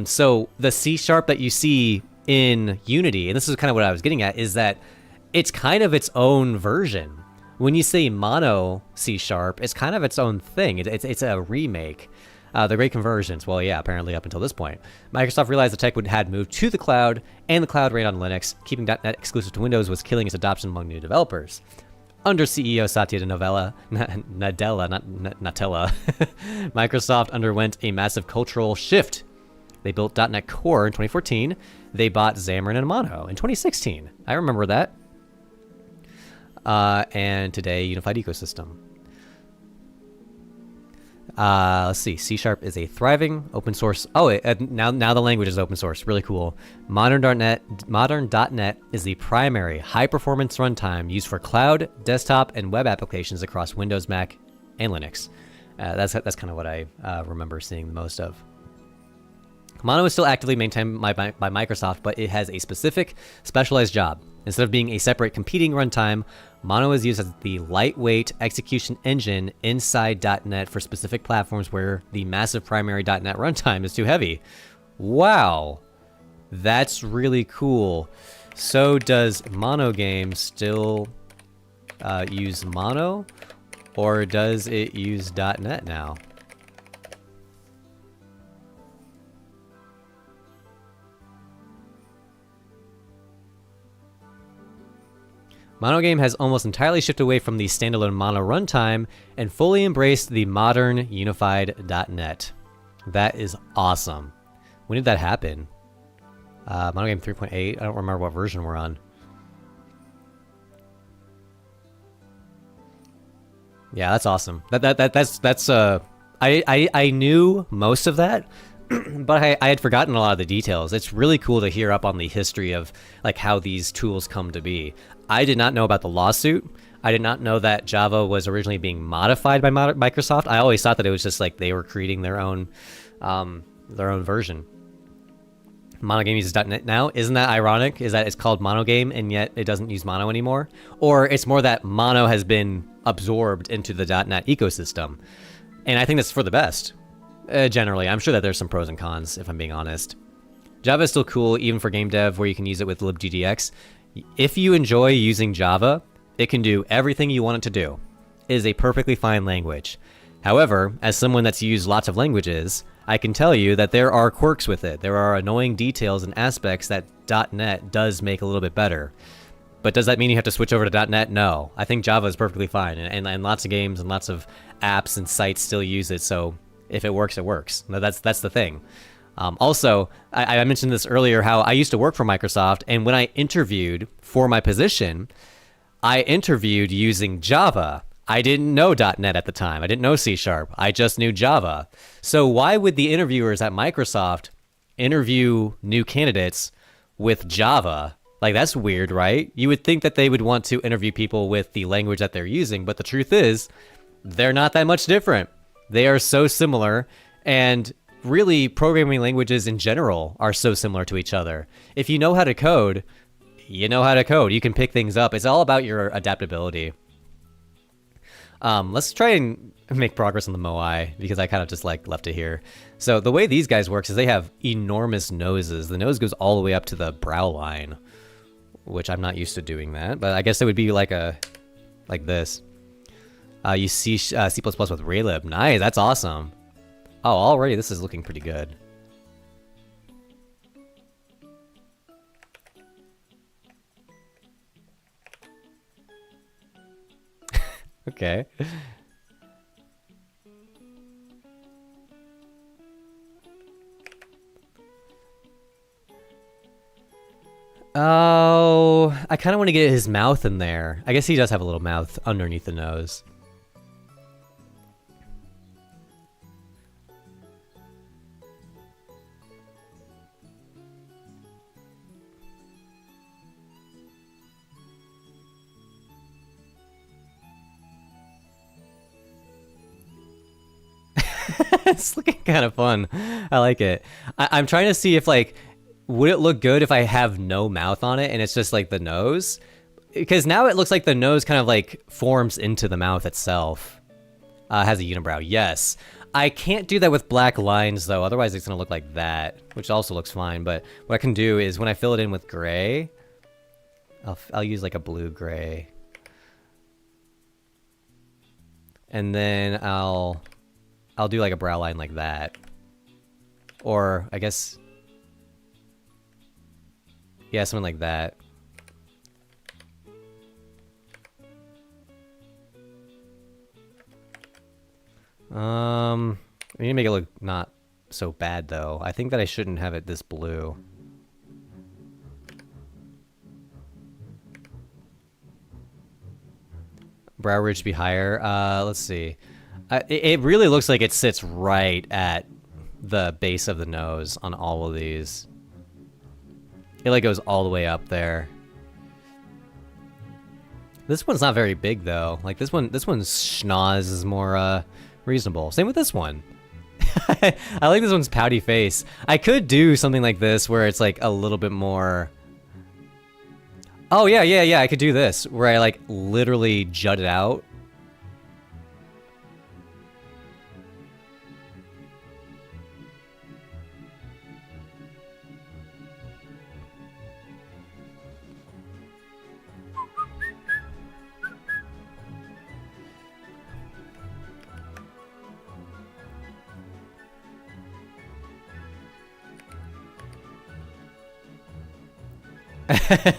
So the C# that you see in Unity, and this is kind of what I was getting at, is that it's kind of its own version. When you say Mono C#, it's kind of its own thing. It's a remake. The Great Convergence, well, yeah, apparently up until this point. Microsoft realized the tech had moved to the cloud, and the cloud ran on Linux. Keeping .NET exclusive to Windows was killing its adoption among new developers. Under CEO Satya Nadella, Microsoft underwent a massive cultural shift. They built .NET Core in 2014. They bought Xamarin and Mono in 2016. I remember that. And today, unified ecosystem. Let's see. C# is a thriving open source. Now the language is open source. Really cool. Modern .NET is the primary high-performance runtime used for cloud, desktop, and web applications across Windows, Mac, and Linux. That's kind of what I remember seeing the most of. Mono is still actively maintained by Microsoft, but it has a specific, specialized job. Instead of being a separate competing runtime, Mono is used as the lightweight execution engine inside .NET for specific platforms where the massive primary .NET runtime is too heavy. Wow, that's really cool. So does Mono Game still use Mono, or does it use .NET now? Mono Game has almost entirely shifted away from the standalone Mono runtime and fully embraced the modern unified .NET. That is awesome. When did that happen? Mono Game 3.8. I don't remember what version we're on. Yeah, that's awesome. I knew most of that, but I had forgotten a lot of the details. It's really cool to hear up on the history of like how these tools come to be. I did not know about the lawsuit. I did not know that Java was originally being modified by Microsoft. I always thought that it was just like they were creating their own version. Mono Game uses .NET now. Isn't that ironic? Is that it's called Mono Game and yet it doesn't use Mono anymore? Or it's more that Mono has been absorbed into the .NET ecosystem. And I think that's for the best. Generally, I'm sure that there's some pros and cons, if I'm being honest. Java is still cool, even for game dev, where you can use it with libgdx. If you enjoy using Java, it can do everything you want it to do. It is a perfectly fine language. However, as someone that's used lots of languages, I can tell you that there are quirks with it. There are annoying details and aspects that .NET does make a little bit better. But does that mean you have to switch over to .NET? No. I think Java is perfectly fine, and lots of games and lots of apps and sites still use it, so if it works, it works. That's the thing. Also, I mentioned this earlier, how I used to work for Microsoft, and when I interviewed for my position, I interviewed using Java. I didn't know .NET at the time. I didn't know C#. I just knew Java. So why would the interviewers at Microsoft interview new candidates with Java Like, that's weird, right? You would think that they would want to interview people with the language that they're using, but the truth is, they're not that much different. They are so similar, and really, programming languages in general are so similar to each other. If you know how to code, you know how to code. You can pick things up. It's all about your adaptability. Let's try and make progress on the Moai, because I kind of just like left it here. So the way these guys works is they have enormous noses. The nose goes all the way up to the brow line, which I'm not used to doing that, but I guess it would be like this. You see C++ with Raylib. Nice, that's awesome. Oh, already this is looking pretty good. Okay. Oh, I kind of want to get his mouth in there. I guess he does have a little mouth underneath the nose. It's looking kind of fun. I like it. I'm trying to see if, like, would it look good if I have no mouth on it and it's just like the nose? Because now it looks like the nose kind of like forms into the mouth itself. Has a unibrow, yes. I can't do that with black lines though, otherwise it's gonna look like that, which also looks fine. But what I can do is when I fill it in with gray, I'll use like a blue-gray. And then I'll do like a brow line like that. Or I guess, yeah, something like that. We need to make it look not so bad though. I think that I shouldn't have it this blue. Brow ridge to be higher. Let's see. It really looks like it sits right at the base of the nose on all of these. It like goes all the way up there. This one's not very big though. Like this one's schnoz is more reasonable. Same with this one. I like this one's pouty face. I could do something like this where it's like a little bit more. Oh yeah. I could do this where I like literally jut it out.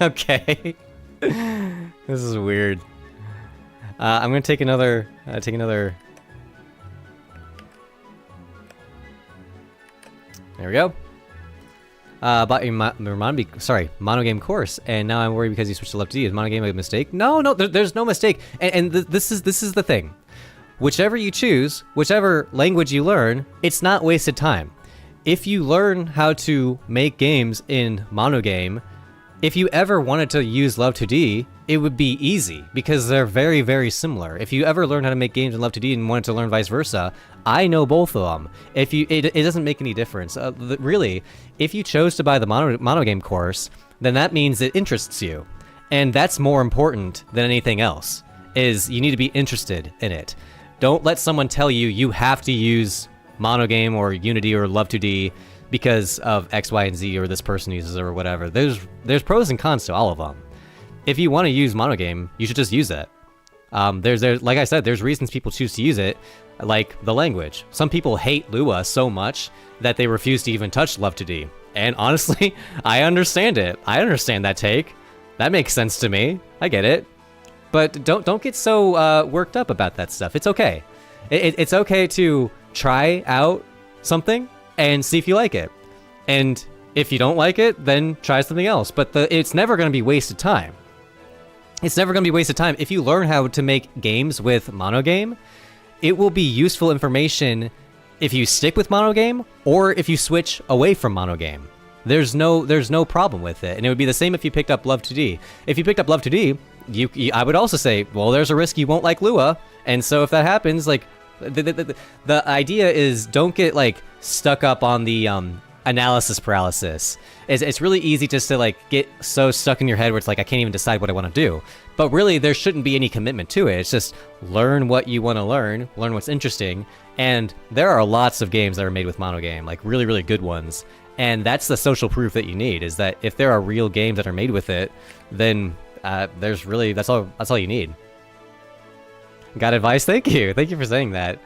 Okay. This is weird. I'm gonna take another. There we go. Bought your monogame course, and now I'm worried because you switched to left D. Is monogame a mistake? No, there's no mistake. And this is the thing. Whichever you choose, whichever language you learn, it's not wasted time. If you learn how to make games in monogame, if you ever wanted to use Love2D, it would be easy because they're very, very similar. If you ever learn how to make games in Love2D and wanted to learn vice versa, I know both of them. It doesn't make any difference. Really, if you chose to buy the monogame course, then that means it interests you. And that's more important than anything else, is you need to be interested in it. Don't let someone tell you you have to use monogame or Unity or Love2D because of X, Y, and Z, or this person uses it, or whatever. There's pros and cons to all of them. If you want to use monogame, you should just use it. There's like I said, there's reasons people choose to use it, like the language. Some people hate Lua so much that they refuse to even touch Love2D. And honestly, I understand it. I understand that take. That makes sense to me. I get it. But don't get so worked up about that stuff. It's okay. It's okay to try out something and see if you like it. And if you don't like it, then try something else. But it's never going to be wasted time. It's never going to be wasted time. If you learn how to make games with monogame, it will be useful information if you stick with monogame or if you switch away from monogame. There's no problem with it, and it would be the same if you picked up Love 2D. If you picked up Love 2D, I would also say, well, there's a risk you won't like Lua, and so if that happens, like, the idea is don't get like stuck up on the analysis paralysis. It's really easy just to like get so stuck in your head where it's like I can't even decide what I want to do. But really, there shouldn't be any commitment to it. It's just learn what you want to learn what's interesting, and there are lots of games that are made with monogame, like really, really good ones. And that's the social proof that you need, is that if there are real games that are made with it, then there's really, that's all you need. Got advice? Thank you for saying that.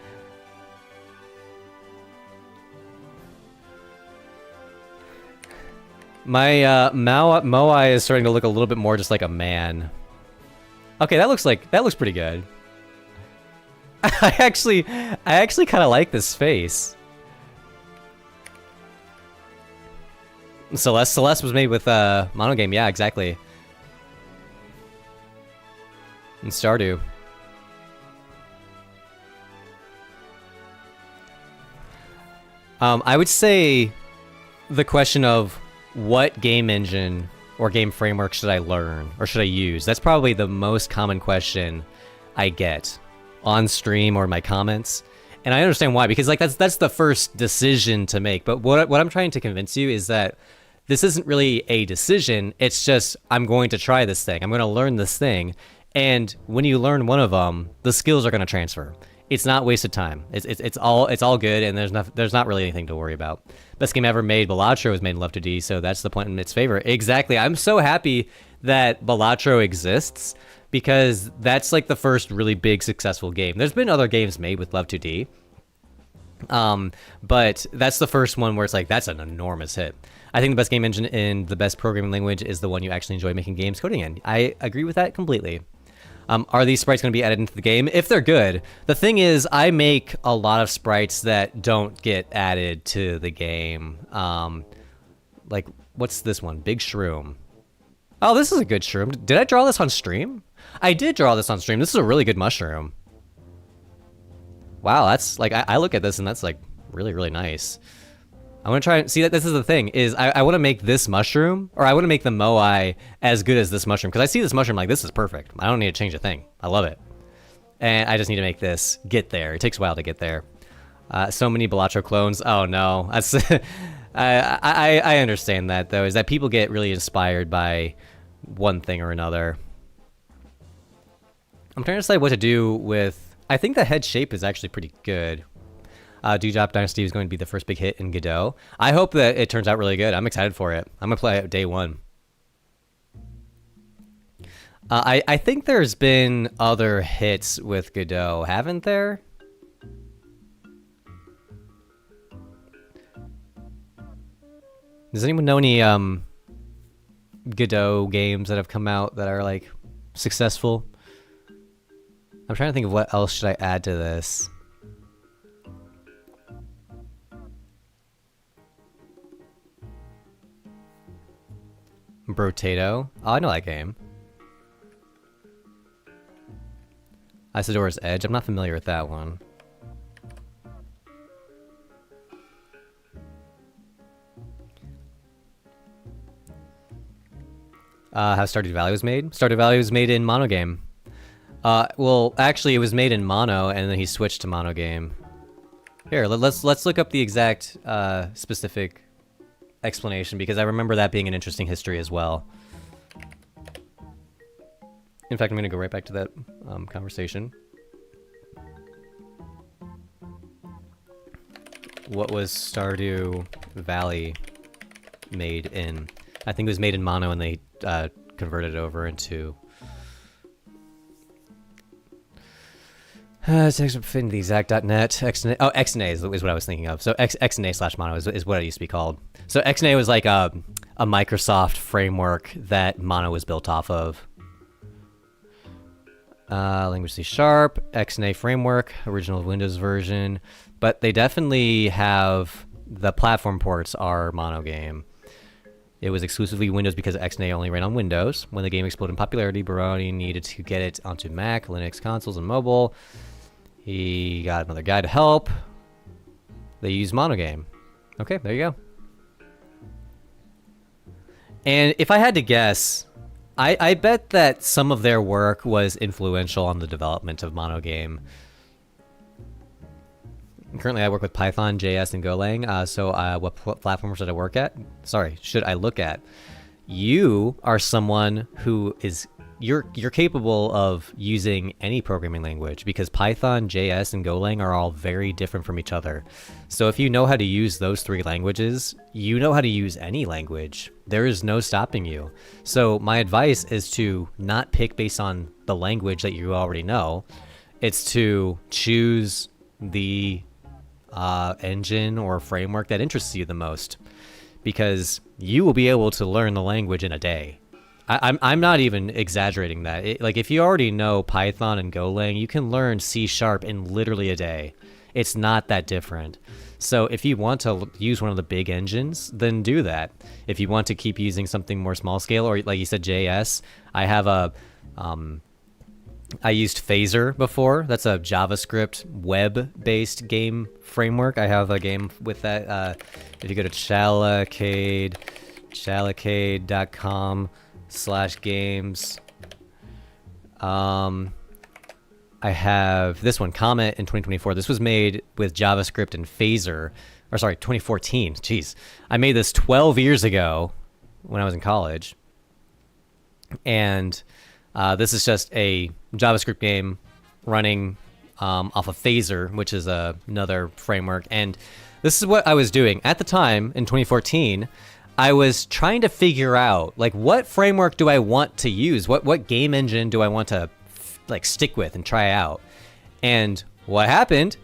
My Moai is starting to look a little bit more just like a man. Okay, that looks pretty good. I actually kind of like this face. Celeste was made with monogame, yeah, exactly. And Stardew. I would say the question of what game engine or game framework should I learn or should I use? That's probably the most common question I get on stream or in my comments. And I understand why, because like that's the first decision to make. But what I'm trying to convince you is that this isn't really a decision. It's just, I'm going to try this thing. I'm going to learn this thing. And when you learn one of them, the skills are going to transfer. It's not wasted time. It's all good, and there's not really anything to worry about. Best game ever made, Balatro, was made in Love 2D, so that's the point in its favor. Exactly. I'm so happy that Balatro exists, because that's like the first really big successful game. There's been other games made with Love 2D, but that's the first one where it's like, that's an enormous hit. I think the best game engine and the best programming language is the one you actually enjoy making games coding in. I agree with that completely. Are these sprites going to be added into the game? If they're good. The thing is, I make a lot of sprites that don't get added to the game. Like, what's this one? Big Shroom. Oh, this is a good shroom. Did I draw this on stream? I did draw this on stream. This is a really good mushroom. Wow, that's like, I look at this and that's like really, really nice. I want to try and see that this is the thing, is I want to make this mushroom, or I want to make the Moai as good as this mushroom, because I see this mushroom like, this is perfect. I don't need to change a thing. I love it. And I just need to make this get there. It takes a while to get there. So many Balatro clones. Oh no. That's I understand that though, is that people get really inspired by one thing or another. I'm trying to decide what to do with, I think the head shape is actually pretty good. Dewdrop Dynasty is going to be the first big hit in Godot. I hope that it turns out really good. I'm excited for it. I'm going to play it day one. I think there's been other hits with Godot, haven't there? Does anyone know any Godot games that have come out that are like successful? I'm trying to think of what else should I add to this. Brotato. Oh, I know that game. Isidora's Edge. I'm not familiar with that one. How Stardew Valley was made? Stardew Valley was made in monogame. Well, actually, it was made in mono, and then he switched to monogame. Here, let's look up the exact specific explanation, because I remember that being an interesting history as well. In fact, I'm going to go right back to that conversation. What was Stardew Valley made in? I think it was made in mono, and they converted it over into... Exact.net. XNA. Oh, XNA is what I was thinking of. So XNA/mono is what it used to be called. So XNA was like a Microsoft framework that mono was built off of. Language C#, XNA framework, original Windows version. But they definitely have, the platform ports are monogame. It was exclusively Windows because XNA only ran on Windows. When the game exploded in popularity, Baroni needed to get it onto Mac, Linux consoles, and mobile. He got another guy to help. They used monogame. Okay, there you go. And if I had to guess, I bet that some of their work was influential on the development of Monogame. Currently, I work with Python, JS, and Golang. So what platforms should I work at? Sorry, should I look at? You are someone who is... You're capable of using any programming language because Python, JS, and Golang are all very different from each other. So if you know how to use those 3 languages, you know how to use any language. There is no stopping you. So my advice is to not pick based on the language that you already know. It's to choose the engine or framework that interests you the most, because you will be able to learn the language in a day. I'm not even exaggerating that. Like, if you already know Python and Golang, you can learn C# in literally a day. It's not that different. So if you want to use one of the big engines, then do that. If you want to keep using something more small scale, or like you said, JS, I have I used Phaser before. That's a JavaScript web-based game framework. I have a game with that. If you go to chalacade.com/games. I have this one, Comet in 2024. This was made with JavaScript and Phaser. Or sorry, 2014. Jeez. I made this 12 years ago when I was in college. And this is just a JavaScript game running off of Phaser, which is another framework. And this is what I was doing. At the time, in 2014, I was trying to figure out, like, what framework do I want to use? What game engine do I want to stick with and try out? And what happened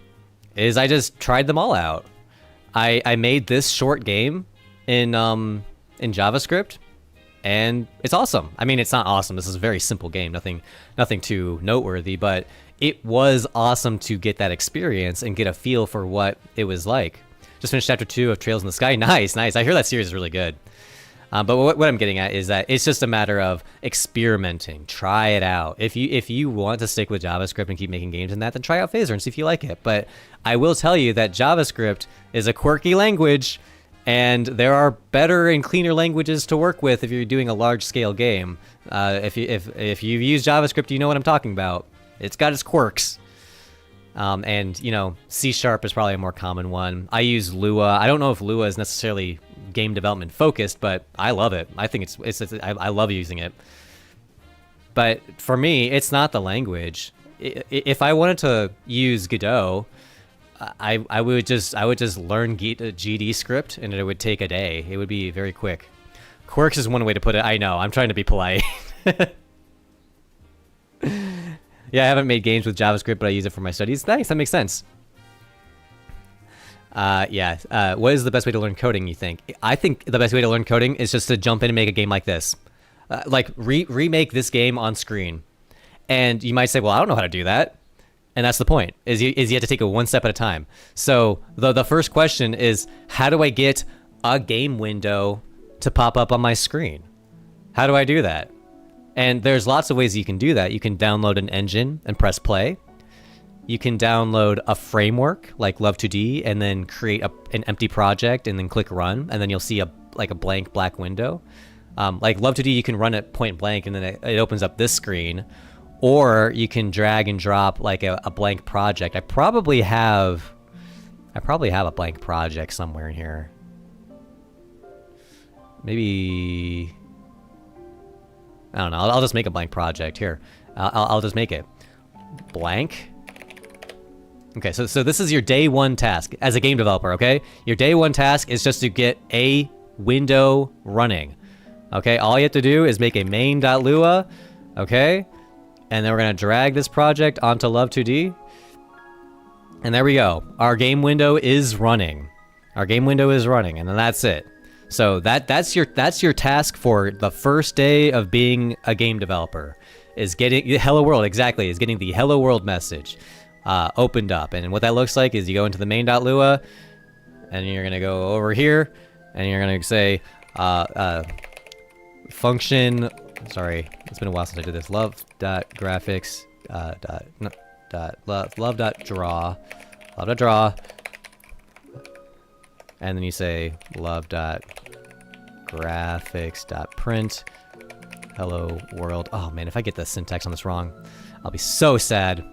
is I just tried them all out. I made this short game in JavaScript, and it's awesome. I mean, it's not awesome. This is a very simple game, nothing too noteworthy, but it was awesome to get that experience and get a feel for what it was like. Just finished chapter 2 of Trails in the Sky. Nice. I hear that series is really good. But what I'm getting at is that it's just a matter of experimenting. Try it out. If you want to stick with JavaScript and keep making games in that, then try out Phaser and see if you like it. But I will tell you that JavaScript is a quirky language, and there are better and cleaner languages to work with if you're doing a large-scale game. If you've used JavaScript, you know what I'm talking about. It's got its quirks. And, C# is probably a more common one. I use Lua. I don't know if Lua is necessarily game development focused, but I love it. I think I love using it. But for me, it's not the language. If I wanted to use Godot, I would just learn GD script, and it would take a day. It would be very quick. Quirks is one way to put it. I know. I'm trying to be polite. Yeah, I haven't made games with JavaScript, but I use it for my studies. Thanks, that makes sense. What is the best way to learn coding, you think? I think the best way to learn coding is just to jump in and make a game like this. Remake this game on screen. And you might say, well, I don't know how to do that. And that's the point, is you have to take it one step at a time. So the first question is, how do I get a game window to pop up on my screen? How do I do that? And there's lots of ways you can do that. You can download an engine and press play. You can download a framework like Love2D and then create an empty project and then click run, and then you'll see a blank black window. Like Love2D, you can run it point blank and then it opens up this screen. Or you can drag and drop like a blank project. I probably have a blank project somewhere in here. Maybe, I don't know. I'll just make a blank project here. I'll just make it blank. Okay, so this is your day one task as a game developer, okay? Your day one task is just to get a window running, okay? All you have to do is make a main.lua, okay? And then we're gonna drag this project onto Love2D. And there we go. Our game window is running. Our game window is running, and then that's it. So that's your task for the first day of being a game developer, is getting hello world, exactly, is getting the hello world message opened up. And what that looks like is you go into the main.lua, and you're gonna go over here, and you're gonna say function. Sorry, it's been a while since I did this. Love.graphics love.draw, and then you say love.graphics graphics.print hello world. Oh man, if I get the syntax on this wrong, I'll be so sad.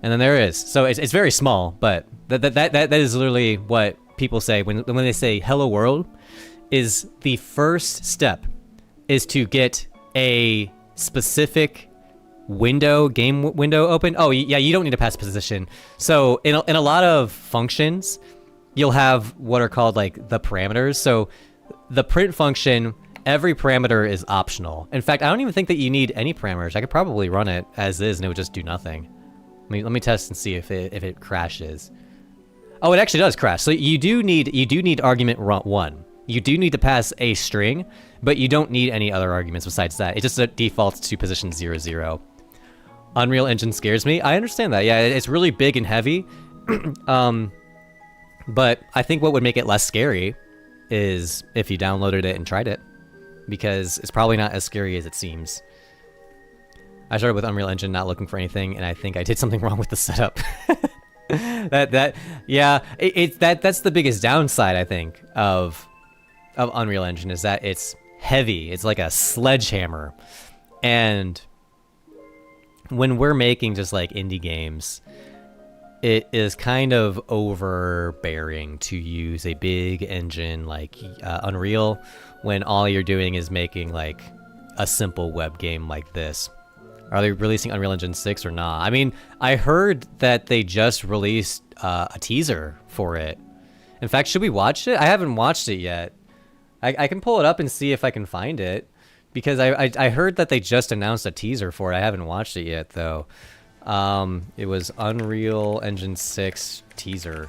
And then there it is. So it's very small, but that is literally what people say when they say hello world. Is the first step is to get a specific game window open. Oh yeah, you don't need to pass position. So in a lot of functions, you'll have what are called like the parameters. So the print function, every parameter is optional. In fact, I don't even think that you need any parameters. I could probably run it as is and it would just do nothing. Let me test and see if it crashes. Oh, it actually does crash. So you do need argument 1. You do need to pass a string, but you don't need any other arguments besides that. It just defaults to position 0, 0. Unreal Engine scares me. I understand that. Yeah, it's really big and heavy. But I think what would make it less scary is if you downloaded it and tried it, because it's probably not as scary as it seems. I started with Unreal Engine not looking for anything, and I think I did something wrong with the setup. That's the biggest downside, I think, of Unreal Engine, is that it's heavy. It's like a sledgehammer. And when we're making just like indie games, it is kind of overbearing to use a big engine like Unreal when all you're doing is making like a simple web game like this. Are they releasing Unreal Engine 6 or not? I mean, I heard that they just released a teaser for it. In fact, should we watch it? I haven't watched it yet. I can pull it up and see if I can find it, because I heard that they just announced a teaser for it. I haven't watched it yet, though. It was Unreal Engine 6 teaser.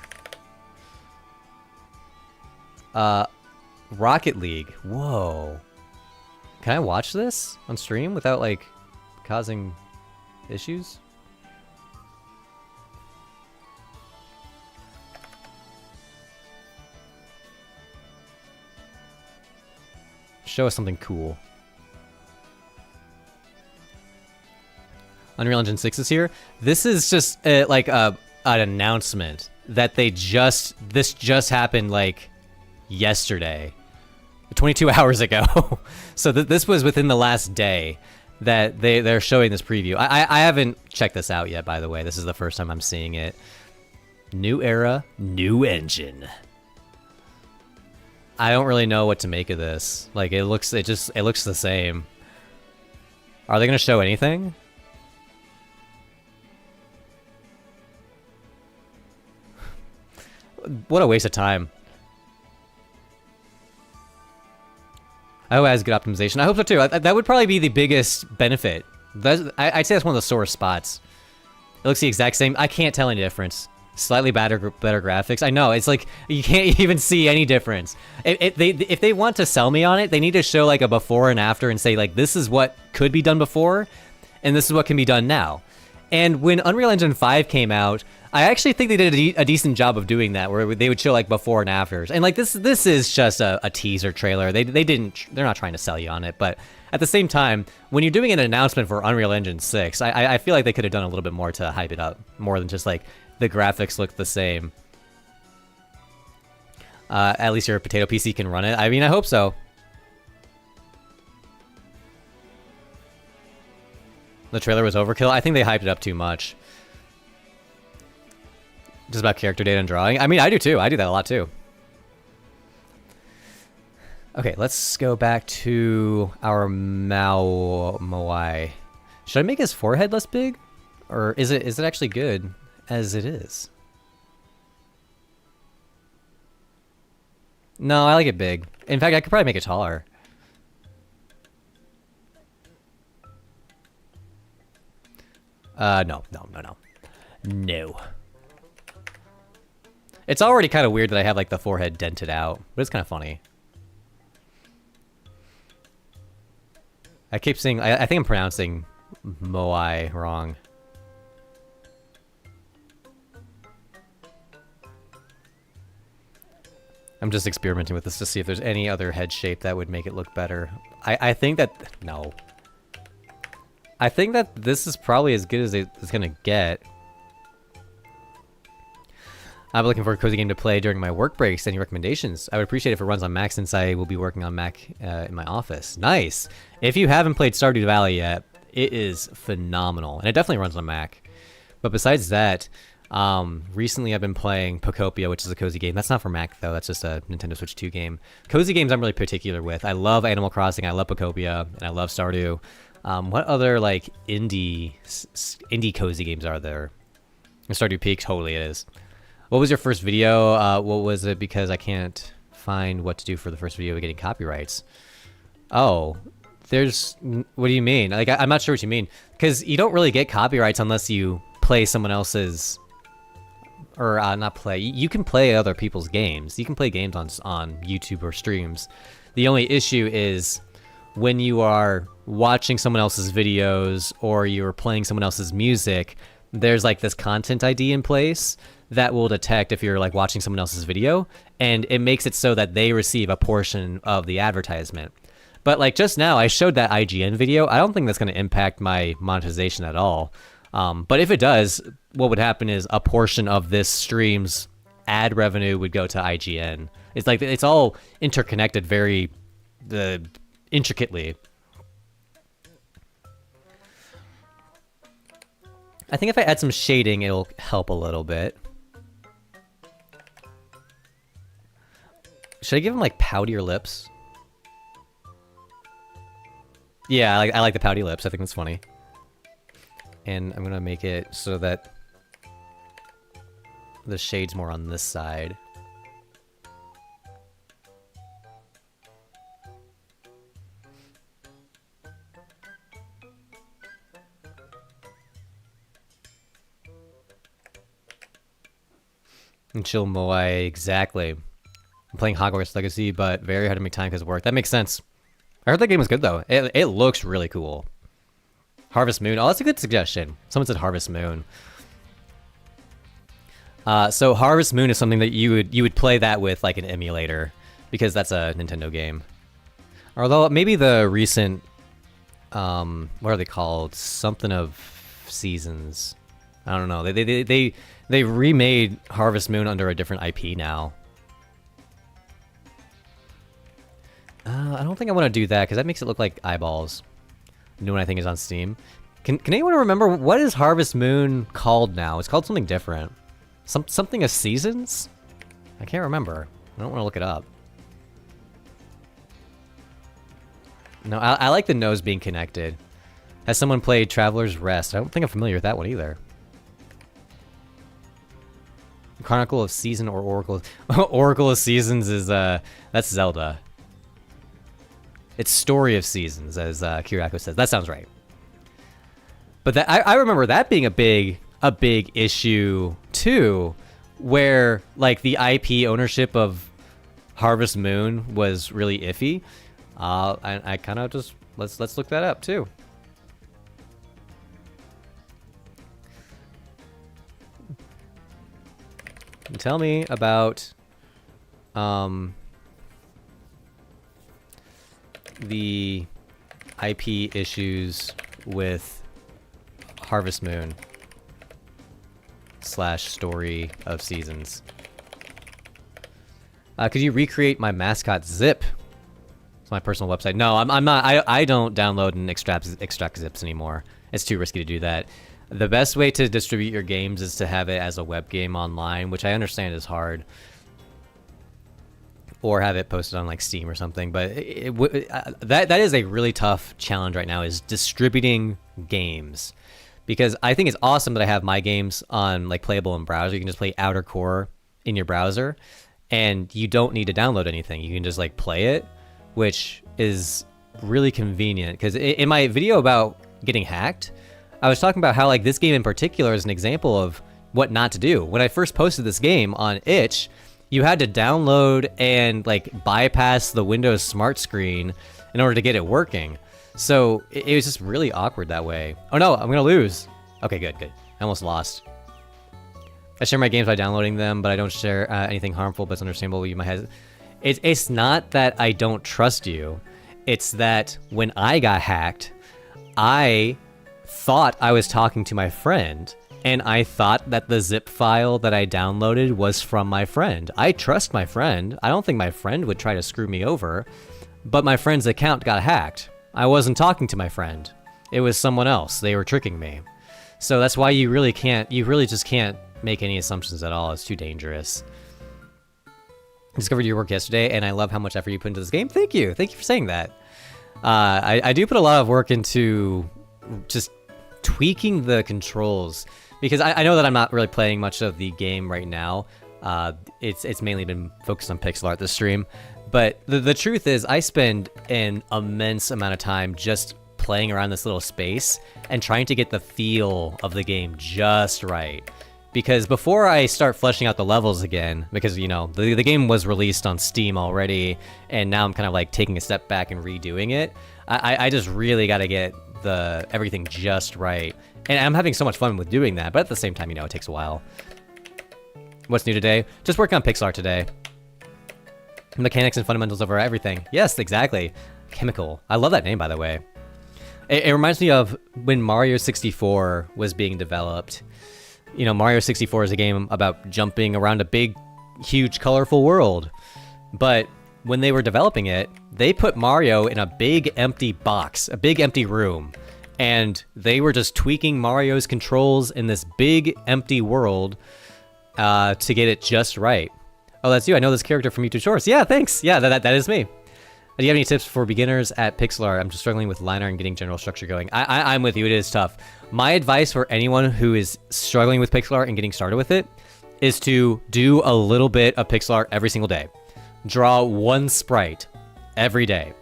Rocket League. Whoa. Can I watch this on stream without, like, causing issues? Show us something cool. Unreal Engine 6 is here. This is just like an announcement that this just happened like yesterday, 22 hours ago. So this was within the last day that they're showing this preview. I haven't checked this out yet, by the way. This is the first time I'm seeing it. New era, new engine. I don't really know what to make of this. Like it looks the same. Are they gonna show anything? What a waste of time. I hope it has good optimization. I hope so too. That would probably be the biggest benefit. I'd say that's one of the sore spots. It looks the exact same. I can't tell any difference. Slightly better graphics. I know, it's like you can't even see any difference. If they want to sell me on it, they need to show like a before and after and say like this is what could be done before, and this is what can be done now. And when Unreal Engine 5 came out, I actually think they did a decent job of doing that, where they would show like before and afters. And like this is just a teaser trailer. They're not trying to sell you on it, but at the same time, when you're doing an announcement for Unreal Engine 6, I feel like they could have done a little bit more to hype it up, more than just like the graphics look the same. At least your potato PC can run it. I mean, I hope so. The trailer was overkill. I think they hyped it up too much. Just about character data and drawing. I mean, I do too. I do that a lot too. Okay, let's go back to our Moai. Should I make his forehead less big? Or is it actually good as it is? No, I like it big. In fact, I could probably make it taller. No. No. It's already kind of weird that I have like the forehead dented out, but it's kind of funny. I keep saying, I think I'm pronouncing Moai wrong. I'm just experimenting with this to see if there's any other head shape that would make it look better. I think that, no. I think that this is probably as good as it's gonna get. I'm looking for a cozy game to play during my work breaks. Any recommendations? I would appreciate it if it runs on Mac since I will be working on Mac in my office. Nice. If you haven't played Stardew Valley yet, it is phenomenal. And it definitely runs on Mac. But besides that, recently I've been playing Pocopia, which is a cozy game. That's not for Mac, though. That's just a Nintendo Switch 2 game. Cozy games I'm really particular with. I love Animal Crossing, I love Pocopia, and I love Stardew. What other, like, indie cozy games are there? Stardew Peak, totally it is. What was your first video? What was it? Because I can't find what to do for the first video of getting copyrights. Oh, what do you mean? Like, I'm not sure what you mean. Because you don't really get copyrights unless you play someone else's, or not play. You can play other people's games. You can play games on YouTube or streams. The only issue is when you are watching someone else's videos or you're playing someone else's music, there's like this content ID in place that will detect if you're like watching someone else's video, and it makes it so that they receive a portion of the advertisement. But like just now, I showed that IGN video. I don't think that's going to impact my monetization at all. But if it does, what would happen is a portion of this stream's ad revenue would go to IGN. It's like it's all interconnected very intricately. I think if I add some shading, it'll help a little bit. Should I give him like poutier lips? Yeah, I like the pouty lips. I think that's funny. And I'm gonna make it so that the shade's more on this side. And chill Moai, exactly. I'm playing Hogwarts Legacy, but very hard to make time because of work. That makes sense. I heard that game was good though. It looks really cool. Harvest Moon. Oh, that's a good suggestion. Someone said Harvest Moon. So Harvest Moon is something that you would play that with like an emulator because that's a Nintendo game. Although maybe the recent what are they called? Something of Seasons. I don't know. They remade Harvest Moon under a different IP now. I don't think I want to do that because that makes it look like eyeballs. New one I think is on Steam. Can anyone remember what is Harvest Moon called now? It's called something different. Something of Seasons? I can't remember. I don't want to look it up. No, I like the nose being connected. Has someone played Traveler's Rest? I don't think I'm familiar with that one either. Chronicle of Season or Oracle. Oracle of Seasons is that's Zelda. It's Story of Seasons, as Kirako says. That sounds right. But that I remember that being a big issue too, where like the IP ownership of Harvest Moon was really iffy. I kind of just let's look that up too. Tell me about the IP issues with Harvest Moon / Story of Seasons. Could you recreate my mascot Zip? It's my personal website. No, I'm not. I don't download and extract zips anymore. It's too risky to do that. The best way to distribute your games is to have it as a web game online, which I understand is hard. Or have it posted on like Steam or something, but that is a really tough challenge right now, is distributing games, because I think it's awesome that I have my games on like playable in browser. You can just play Outer Core in your browser, and you don't need to download anything. You can just like play it, which is really convenient. Because in my video about getting hacked, I was talking about how like this game in particular is an example of what not to do. When I first posted this game on itch, you had to download and like bypass the Windows Smart Screen in order to get it working. So it was just really awkward that way. Oh no, I'm gonna lose. Okay, good. I almost lost. I share my games by downloading them, but I don't share anything harmful, but it's understandable you might have. It's not that I don't trust you. It's that when I got hacked, I thought I was talking to my friend, and I thought that the zip file that I downloaded was from my friend. I trust my friend. I don't think my friend would try to screw me over, but my friend's account got hacked. I wasn't talking to my friend. It was someone else. They were tricking me. So that's why you really just can't make any assumptions at all. It's too dangerous. Discovered your work yesterday, and I love how much effort you put into this game. Thank you. Thank you for saying that. I do put a lot of work into just tweaking the controls, because I know that I'm not really playing much of the game right now. It's mainly been focused on pixel art this stream. But the truth is, I spend an immense amount of time just playing around this little space and trying to get the feel of the game just right. Because before I start fleshing out the levels again, because, you know, the game was released on Steam already, and now I'm kind of like taking a step back and redoing it, I just really got to get everything just right. And I'm having so much fun with doing that, but at the same time, you know, it takes a while. What's new today? Just working on pixel art today. Mechanics and fundamentals over everything. Yes, exactly. Chemical. I love that name, by the way. It reminds me of when Mario 64 was being developed. You know, Mario 64 is a game about jumping around a big, huge, colorful world. But when they were developing it, they put Mario in a big empty box, a big empty room. And they were just tweaking Mario's controls in this big empty world to get it just right. Oh, that's you. I know this character from YouTube Shorts. Yeah, thanks. Yeah, that is me. Do you have any tips for beginners at pixel art? I'm just struggling with line art and getting general structure going. I'm with you. It is tough. My advice for anyone who is struggling with pixel art and getting started with it is to do a little bit of pixel art every single day. Draw one sprite every day.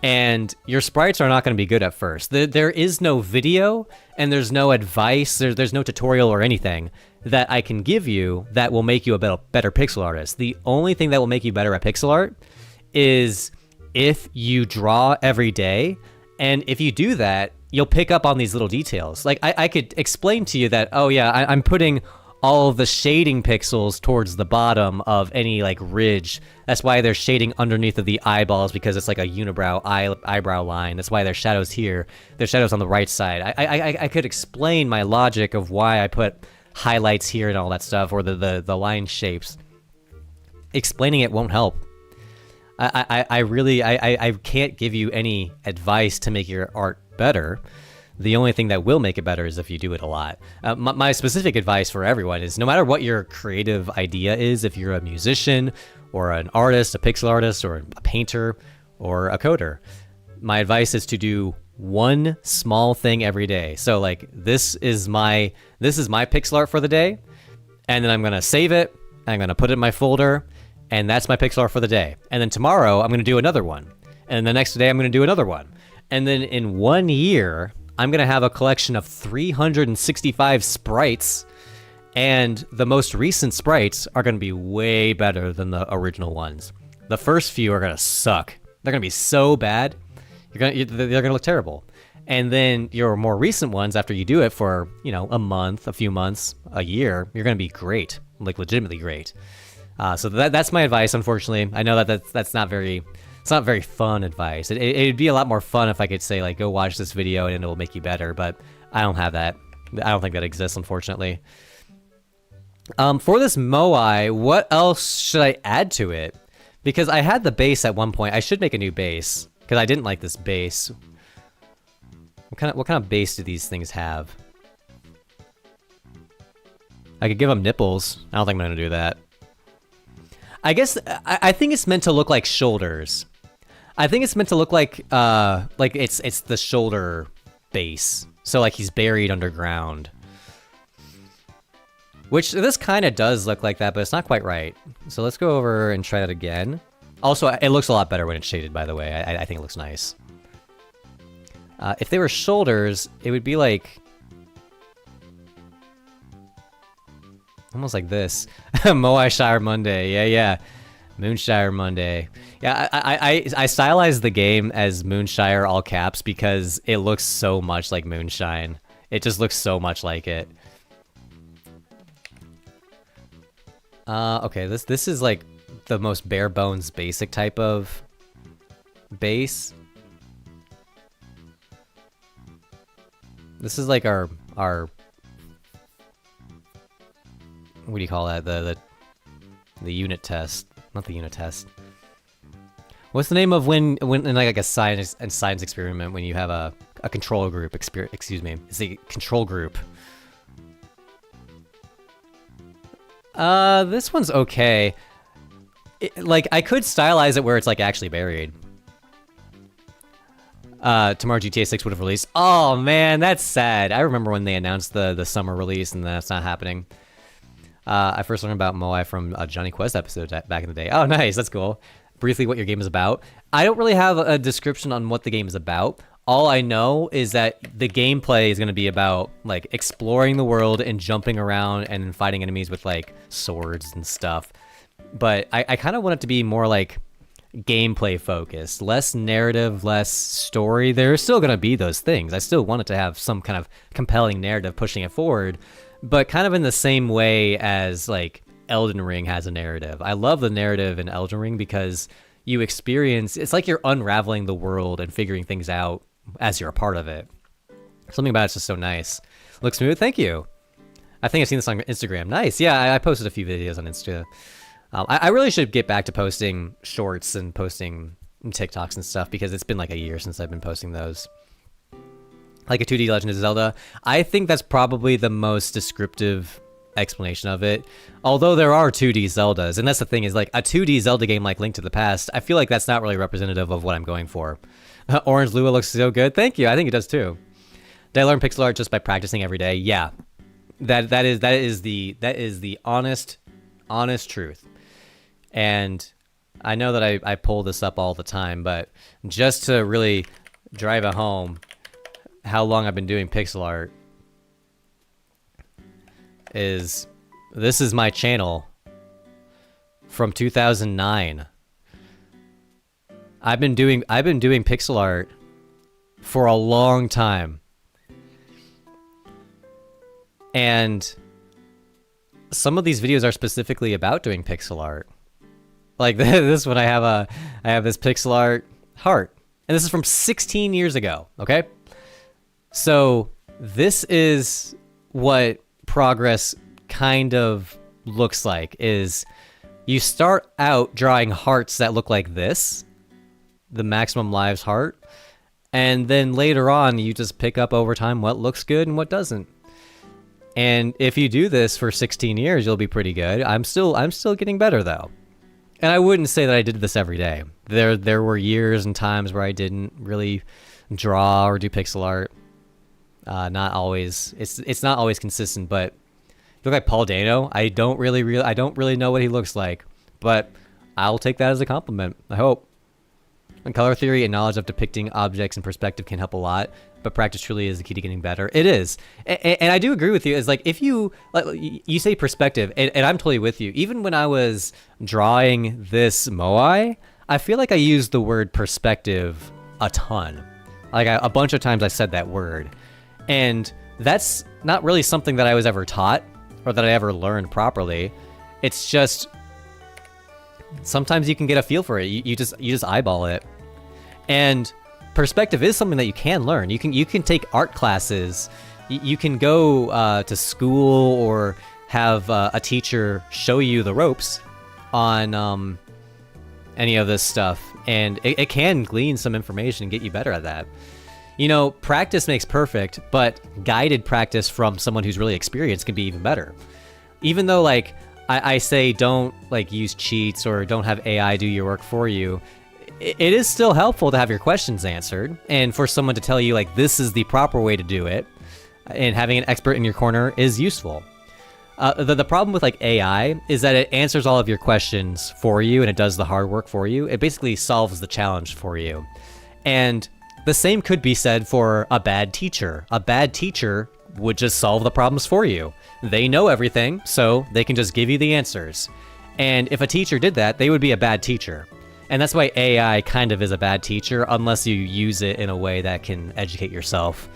And your sprites are not going to be good at first. There is no video, and there's no advice, there's no tutorial or anything that I can give you that will make you a better pixel artist. The only thing that will make you better at pixel art is if you draw every day, and if you do that, you'll pick up on these little details. Like, I could explain to you that, oh yeah, I'm putting all of the shading pixels towards the bottom of any like ridge. That's why there's shading underneath of the eyeballs, because it's like a unibrow eyebrow line. That's why there's shadows here. There's shadows on the right side. I could explain my logic of why I put highlights here and all that stuff, or the line shapes. Explaining it won't help. I can't give you any advice to make your art better. The only thing that will make it better is if you do it a lot. My specific advice for everyone is, no matter what your creative idea is, if you're a musician or an artist, a pixel artist, or a painter or a coder, my advice is to do one small thing every day. So like, this is my pixel art for the day, and then I'm gonna save it, I'm gonna put it in my folder, and that's my pixel art for the day. And then tomorrow I'm gonna do another one, and the next day I'm gonna do another one, and then in 1 year I'm gonna have a collection of 365 sprites, and the most recent sprites are gonna be way better than the original ones. The first few are gonna suck. They're gonna be so bad. They're gonna look terrible. And then your more recent ones, after you do it for, you know, a month, a few months, a year, you're gonna be great, like legitimately great. So that's my advice. Unfortunately, I know that's not very. It's not very fun advice. It'd be a lot more fun if I could say, like, go watch this video and it'll make you better, but I don't have that. I don't think that exists, unfortunately. For this Moai, what else should I add to it? Because I had the base at one point. I should make a new base, because I didn't like this base. What kind of base do these things have? I could give them nipples. I don't think I'm gonna do that. I guess I think it's meant to look like shoulders. I think it's meant to look like it's the shoulder base. So like he's buried underground. Which this kind of does look like that, but it's not quite right. So let's go over and try that again. Also, it looks a lot better when it's shaded, by the way. I think it looks nice. If they were shoulders, it would be like almost like this. MOONSHIRE Monday. Yeah. MOONSHIRE Monday. Yeah, I stylized the game as MOONSHIRE all caps because it looks so much like moonshine. It just looks so much like it. Okay, this is like the most bare bones basic type of base. This is like our what do you call that? The unit test, not the unit test. What's the name of when in like a science experiment when you have a control group? Excuse me, it's a control group. This one's okay. Like I could stylize it where it's like actually buried. Tomorrow GTA 6 would have released. Oh man, that's sad. I remember when they announced the summer release and that's not happening. I first learned about Moai from a Johnny Quest episode back in the day. Oh, nice, that's cool. Briefly, what your game is about. I don't really have a description on what the game is about. All I know is that the gameplay is going to be about like exploring the world and jumping around and fighting enemies with like swords and stuff. But I kind of want it to be more like gameplay focused, less narrative, less story. There's still going to be those things. I still want it to have some kind of compelling narrative pushing it forward, but kind of in the same way as like Elden Ring has a narrative. I love the narrative in Elden Ring because you experience, it's like you're unraveling the world and figuring things out as you're a part of it. Something about it's just so nice. Looks smooth, thank you. I think I've seen this on Instagram. Nice, yeah, I posted a few videos on Insta. I really should get back to posting shorts and posting TikToks and stuff because it's been like a year since I've been posting those. Like a 2D Legend of Zelda. I think that's probably the most descriptive explanation of it. Although there are 2D Zeldas, and that's the thing is like a 2D Zelda game like Link to the Past, I feel like that's not really representative of what I'm going for. Orange Lua looks so good. Thank you. I think it does too. Did I learn pixel art just by practicing every day? Yeah. That is the honest truth. And I know that I pull this up all the time, but just to really drive it home how long I've been doing pixel art is this is my channel from 2009. I've been doing pixel art for a long time. And some of these videos are specifically about doing pixel art. Like this one, I have this pixel art heart, and this is from 16 years ago. Okay, so this is what progress kind of looks like. Is you start out drawing hearts that look like this, the maximum lives heart, and then later on you just pick up over time what looks good and what doesn't. And if you do this for 16 years, you'll be pretty good. I'm still getting better though. And I wouldn't say that I did this every day. There were years and times where I didn't really draw or do pixel art. Not always. It's not always consistent. But you look like Paul Dano. I don't really know what he looks like, but I'll take that as a compliment. I hope. And color theory and knowledge of depicting objects in perspective can help a lot, but practice truly is the key to getting better. It is. And I do agree with you. It's like if you say perspective, and I'm totally with you. Even when I was drawing this Moai, I feel like I used the word perspective a ton. Like a bunch of times I said that word. And that's not really something that I was ever taught or that I ever learned properly. It's just sometimes you can get a feel for it. You just eyeball it. And perspective is something that you can learn. You can take art classes. You can go to school or have a teacher show you the ropes on any of this stuff, and it can glean some information and get you better at that. You know, practice makes perfect, but guided practice from someone who's really experienced can be even better. Even though like I say don't like use cheats or don't have AI do your work for you, it is still helpful to have your questions answered and for someone to tell you like this is the proper way to do it, and having an expert in your corner is useful. The problem with like AI is that it answers all of your questions for you and it does the hard work for you. It basically solves the challenge for you. And the same could be said for a bad teacher. A bad teacher would just solve the problems for you. They know everything, so they can just give you the answers. And if a teacher did that, they would be a bad teacher. And that's why AI kind of is a bad teacher unless you use it in a way that can educate yourself.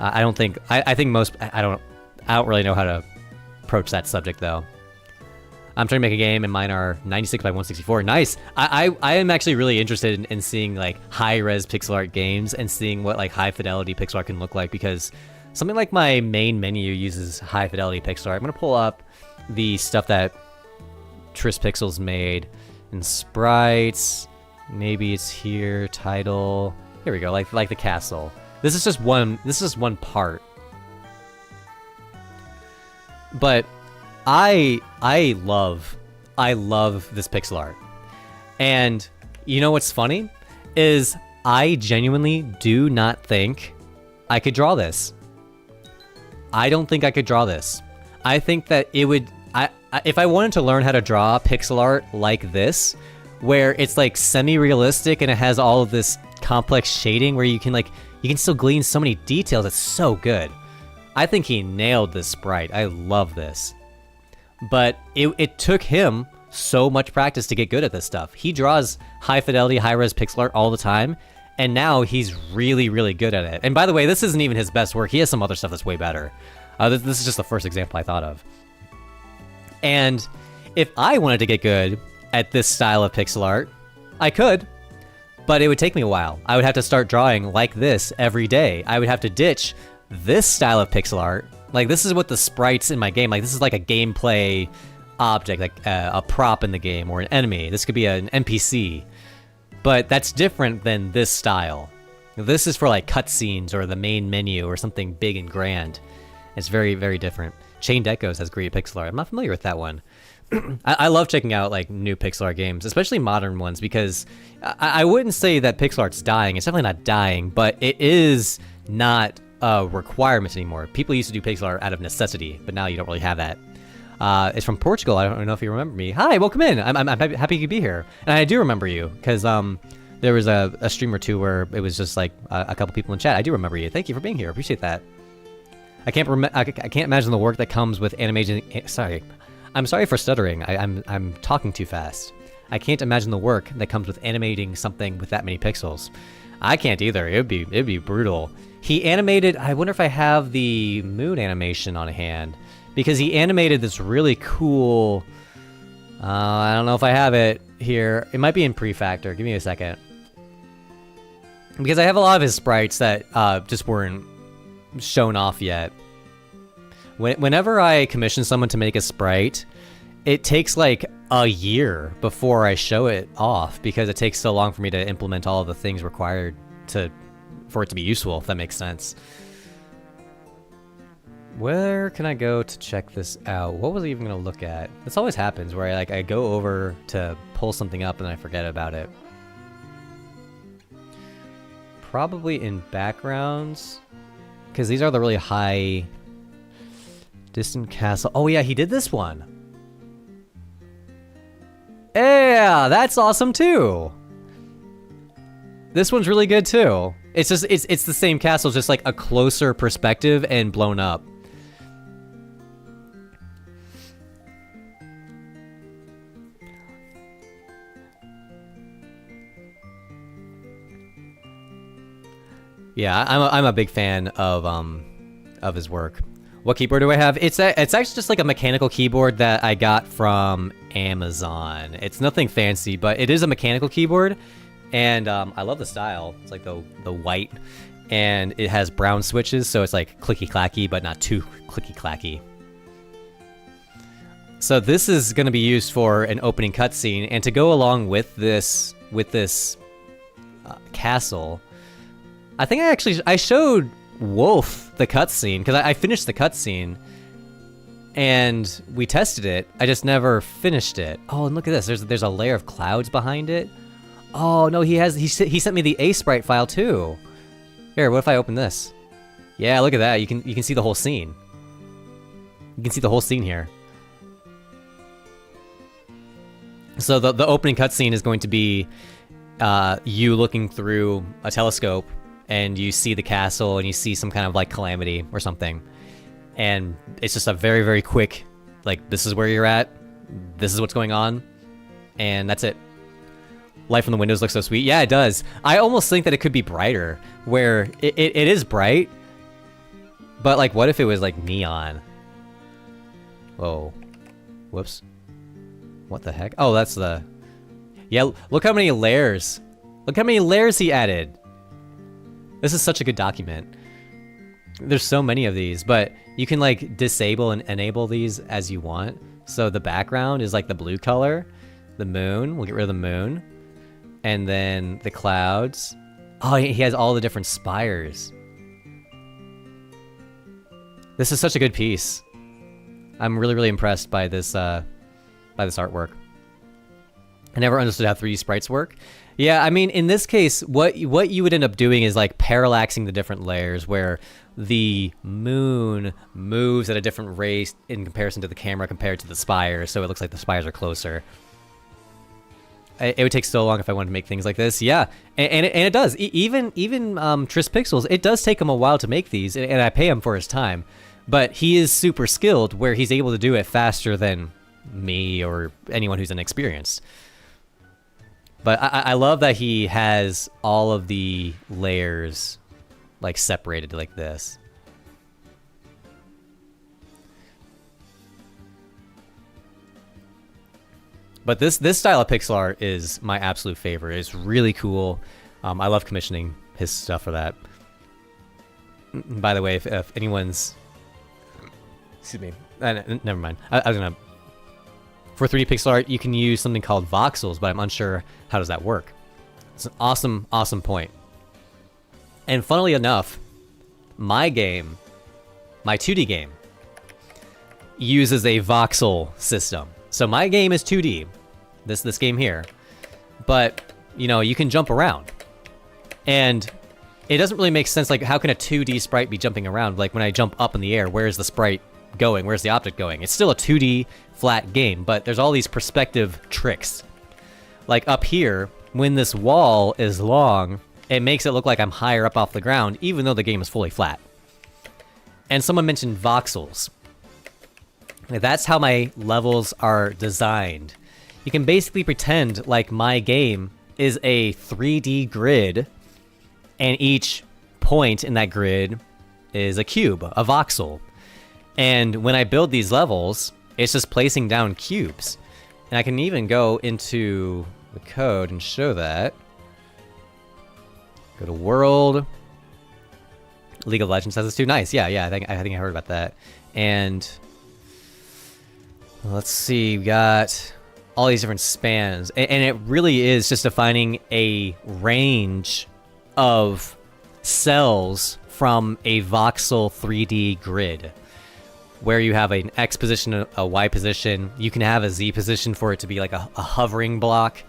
I think most, I don't really know how to approach that subject though. I'm trying to make a game and mine are 96 by 164. Nice. I am actually really interested in seeing like high-res pixel art games and seeing what like high-fidelity pixel art can look like, because something like my main menu uses high-fidelity pixel art. I'm going to pull up the stuff that Tris Pixels made in sprites. Maybe it's here, title. Here we go, like the castle. This is just one part. But I love this pixel art. And you know what's funny? Is I genuinely do not think I could draw this. I don't think I could draw this. I think that it would... if I wanted to learn how to draw pixel art like this, where it's like semi-realistic and it has all of this complex shading where you can still glean so many details, it's so good. I think he nailed this sprite. I love this. But it took him so much practice to get good at this stuff. He draws high fidelity, high res pixel art all the time, and now he's really, really good at it. And by the way, this isn't even his best work. He has some other stuff that's way better. This is just the first example I thought of. And if I wanted to get good at this style of pixel art, I could, but it would take me a while. I would have to start drawing like this every day. I would have to ditch this style of pixel art. Like, this is what the sprites in my game, like, this is like a gameplay object, like a prop in the game, or an enemy. This could be an NPC. But that's different than this style. This is for like cutscenes or the main menu or something big and grand. It's very, very different. Chained Echoes has great pixel art. I'm not familiar with that one. I love checking out like new pixel art games, especially modern ones, because I wouldn't say that pixel art's dying. It's definitely not dying, but it is not a requirement anymore. People used to do pixel art out of necessity, but now you don't really have that. It's from Portugal. I don't know if you remember me. Hi, welcome in. I'm happy you could be here. And I do remember you, because there was a stream or two where it was just like a couple people in chat. I do remember you. Thank you for being here. Appreciate that. I can't imagine the work that comes with animation. Sorry. I'm sorry for stuttering. I'm talking too fast. I can't imagine the work that comes with animating something with that many pixels. I can't either. It'd be brutal. He animated... I wonder if I have the moon animation on hand, because he animated this really cool... I don't know if I have it here. It might be in Prefactor. Give me a second. Because I have a lot of his sprites that just weren't shown off yet. Whenever I commission someone to make a sprite, it takes like a year before I show it off, because it takes so long for me to implement all of the things required for it to be useful, if that makes sense. Where can I go to check this out? What was I even gonna look at? This always happens where I go over to pull something up and I forget about it. Probably in backgrounds, because these are the really high... Distant Castle. Oh yeah, he did this one. Yeah, that's awesome too. This one's really good too. It's just it's the same castle, just like a closer perspective and blown up. Yeah, I'm a big fan of his work. What keyboard do I have? It's actually just like a mechanical keyboard that I got from Amazon. It's nothing fancy, but it is a mechanical keyboard, and I love the style. It's like the white, and it has brown switches, so it's like clicky-clacky, but not too clicky-clacky. So this is going to be used for an opening cutscene, and to go along with this castle, I think I showed Wolf the cutscene, because I finished the cutscene and we tested it. I just never finished it. Oh, and look at this. There's a layer of clouds behind it. Oh no, he sent me the A sprite file too. Here, what if I open this? Yeah, look at that. You can see the whole scene. You can see the whole scene here. So the opening cutscene is going to be you looking through a telescope, and you see the castle, and you see some kind of like calamity or something. And it's just a very, very quick, like, this is where you're at, this is what's going on, and that's it. Light from the windows looks so sweet. Yeah, it does. I almost think that it could be brighter, where it is bright, but like, what if it was like neon? Whoa. Whoops. What the heck? Oh, that's the... Yeah, look how many layers. Look how many layers he added. This is such a good document. There's so many of these, but you can like disable and enable these as you want. So the background is like the blue color. The moon, we'll get rid of the moon. And then the clouds. Oh, he has all the different spires. This is such a good piece. I'm really, really impressed by this artwork. I never understood how 3D sprites work. Yeah, I mean, in this case, what you would end up doing is like parallaxing the different layers, where the moon moves at a different rate in comparison to the camera compared to the spires, so it looks like the spires are closer. It would take so long if I wanted to make things like this. Yeah, and it does. Even Tris Pixels, it does take him a while to make these, and I pay him for his time. But he is super skilled, where he's able to do it faster than me or anyone who's inexperienced. But I love that he has all of the layers like separated like this. But this style of pixel art is my absolute favorite. It's really cool. I love commissioning his stuff for that. By the way, if anyone's... Excuse me. Never mind. I was gonna... For 3D pixel art, you can use something called voxels, but I'm unsure how does that work. It's an awesome, awesome point. And funnily enough, my game, my 2D game, uses a voxel system. So my game is 2D, this game here, but you know, you can jump around. And it doesn't really make sense, like how can a 2D sprite be jumping around? Like when I jump up in the air, where is the sprite going? Where's the object going? It's still a 2D flat game, but there's all these perspective tricks. Like up here, when this wall is long, it makes it look like I'm higher up off the ground, even though the game is fully flat. And someone mentioned voxels. That's how my levels are designed. You can basically pretend like my game is a 3D grid, and each point in that grid is a cube, a voxel. And when I build these levels, it's just placing down cubes. And I can even go into the code and show that. Go to World. League of Legends has this too. Nice, yeah, I think I heard about that. And let's see, we got all these different spans, and it really is just defining a range of cells from a voxel 3D grid, where you have an X position, a Y position. You can have a Z position for it to be like a hovering block.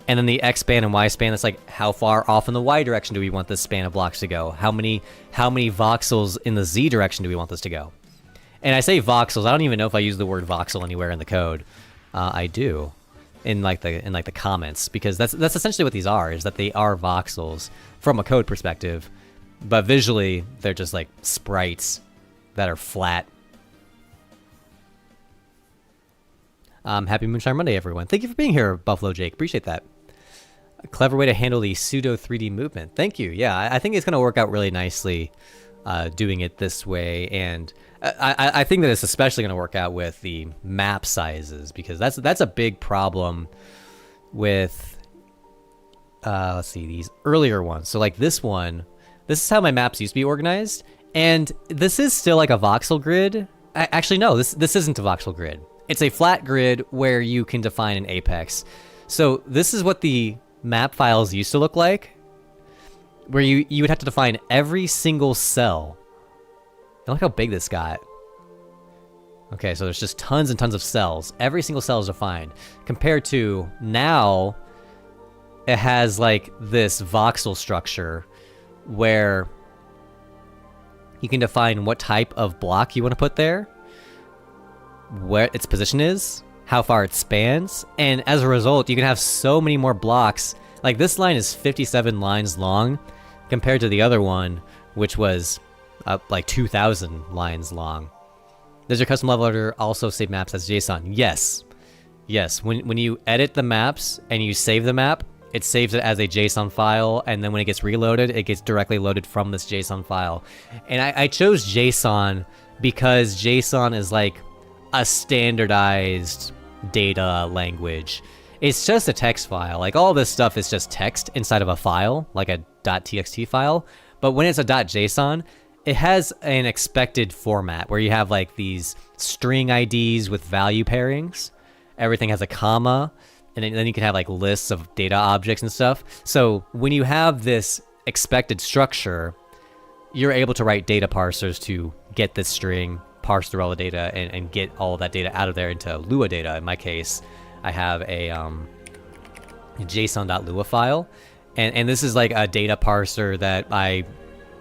And then the X span and Y span, that's like how far off in the Y direction do we want this span of blocks to go? How many voxels in the Z direction do we want this to go? And I say voxels, I don't even know if I use the word voxel anywhere in the code. I do in the comments, because that's essentially what these are, is that they are voxels from a code perspective, but visually they're just like sprites that are flat. Happy Moonshire Monday, everyone. Thank you for being here, Buffalo Jake. Appreciate that. A clever way to handle the pseudo 3D movement. Thank you. Yeah, I think it's going to work out really nicely doing it this way. And I think that it's especially going to work out with the map sizes, because that's a big problem with, let's see, these earlier ones. So like this one, this is how my maps used to be organized. And this is still like a voxel grid. Actually, no, this isn't a voxel grid. It's a flat grid where you can define an apex. So this is what the map files used to look like, where you would have to define every single cell. And look how big this got. Okay, so there's just tons and tons of cells. Every single cell is defined. Compared to now, it has like this voxel structure where you can define what type of block you want to put there, where its position is, how far it spans, and as a result, you can have so many more blocks. Like this line is 57 lines long, compared to the other one, which was like 2,000 lines long. Does your custom level editor also save maps as JSON? Yes. Yes, when you edit the maps and you save the map, it saves it as a JSON file, and then when it gets reloaded, it gets directly loaded from this JSON file. And I chose JSON because JSON is like a standardized data language. It's just a text file. Like all this stuff is just text inside of a file, like a .txt file. But when it's a .json, it has an expected format where you have like these string IDs with value pairings. Everything has a comma, and then you can have like lists of data objects and stuff. So when you have this expected structure, you're able to write data parsers to get this string, parse through all the data, and get all of that data out of there into Lua data. In my case, I have a JSON.lua file, and this is like a data parser that I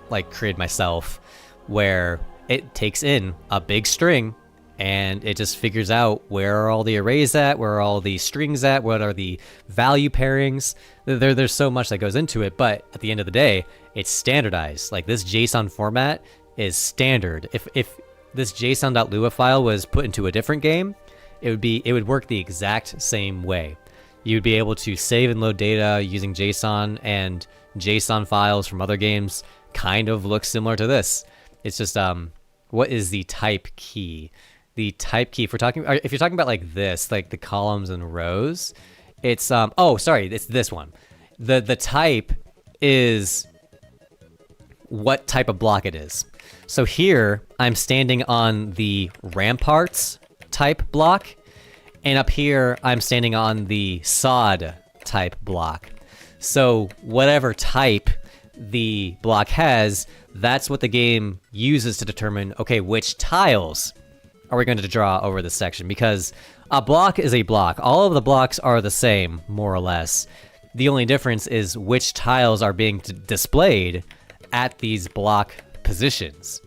like created myself, where it takes in a big string and it just figures out where are all the arrays at, where are all the strings at, what are the value pairings. There's so much that goes into it, but at the end of the day, it's standardized. Like this JSON format is standard. If this JSON.lua file was put into a different game, it would work the exact same way. You'd be able to save and load data using JSON, and JSON files from other games kind of look similar to this. It's just what is the type key? The type key, if you're talking about like this, like the columns and rows, it's it's this one. The type is what type of block it is. So here I'm standing on the ramparts type block, and up here I'm standing on the sod type block. So whatever type the block has, that's what the game uses to determine, okay, which tiles are we going to draw over this section? Because a block is a block. All of the blocks are the same, more or less. The only difference is which tiles are being displayed at these block positions.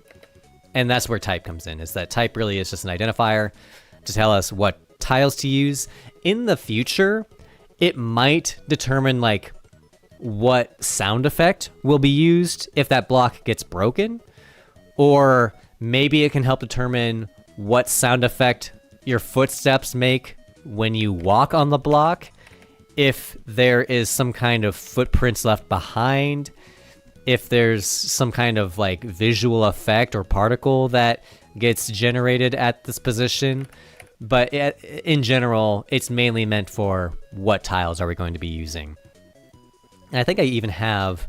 And that's where type comes in, is that type really is just an identifier to tell us what tiles to use. In the future, it might determine like what sound effect will be used if that block gets broken, or maybe it can help determine what sound effect your footsteps make when you walk on the block, if there is some kind of footprints left behind, if there's some kind of like visual effect or particle that gets generated at this position. But in general, it's mainly meant for what tiles are we going to be using. And I think I even have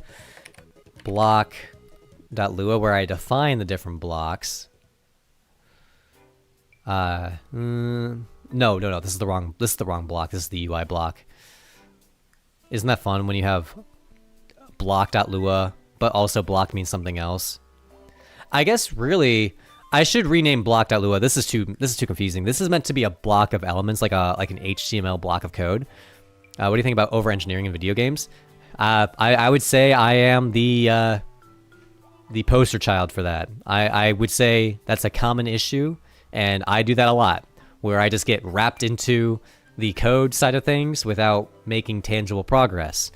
block.lua where I define the different blocks. No, this is the wrong block. This is the UI block. Isn't that fun when you have block.lua, but also block means something else? I guess really I should rename block.lua. This is too confusing. This is meant to be a block of elements, like an HTML block of code. What do you think about over-engineering in video games? I would say I am the poster child for that. I would say that's a common issue, and I do that a lot, where I just get wrapped into the code side of things without making tangible progress.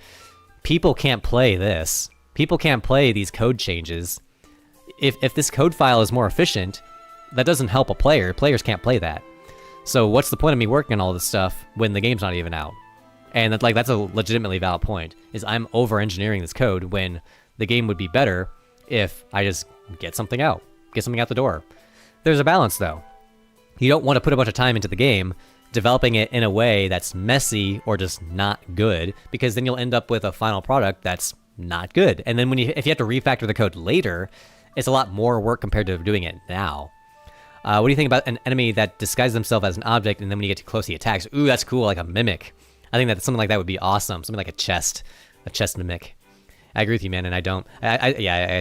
People can't play this. People can't play these code changes. If this code file is more efficient, that doesn't help a player. Players can't play that. So what's the point of me working on all this stuff when the game's not even out? And that's a legitimately valid point, is I'm over-engineering this code when the game would be better if I just get something out the door. There's a balance, though. You don't want to put a bunch of time into the game developing it in a way that's messy or just not good, because then you'll end up with a final product that's not good. And then if you have to refactor the code later, it's a lot more work compared to doing it now. What do you think about an enemy that disguises themselves as an object, and then when you get too close, he attacks? Ooh, that's cool, like a mimic. I think that something like that would be awesome. Something like a chest mimic. I agree with you, man, and I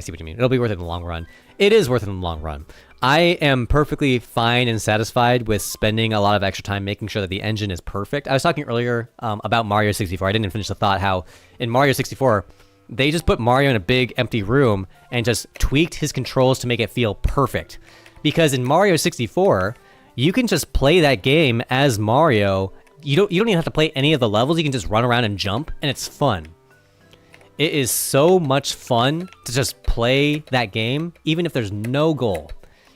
see what you mean. It'll be worth it in the long run. It is worth it in the long run. I am perfectly fine and satisfied with spending a lot of extra time making sure that the engine is perfect. I was talking earlier about Mario 64. I didn't finish the thought how in Mario 64, they just put Mario in a big empty room and just tweaked his controls to make it feel perfect. Because in Mario 64, you can just play that game as Mario. You don't even have to play any of the levels. You can just run around and jump, and it's fun. It is so much fun to just play that game, even if there's no goal.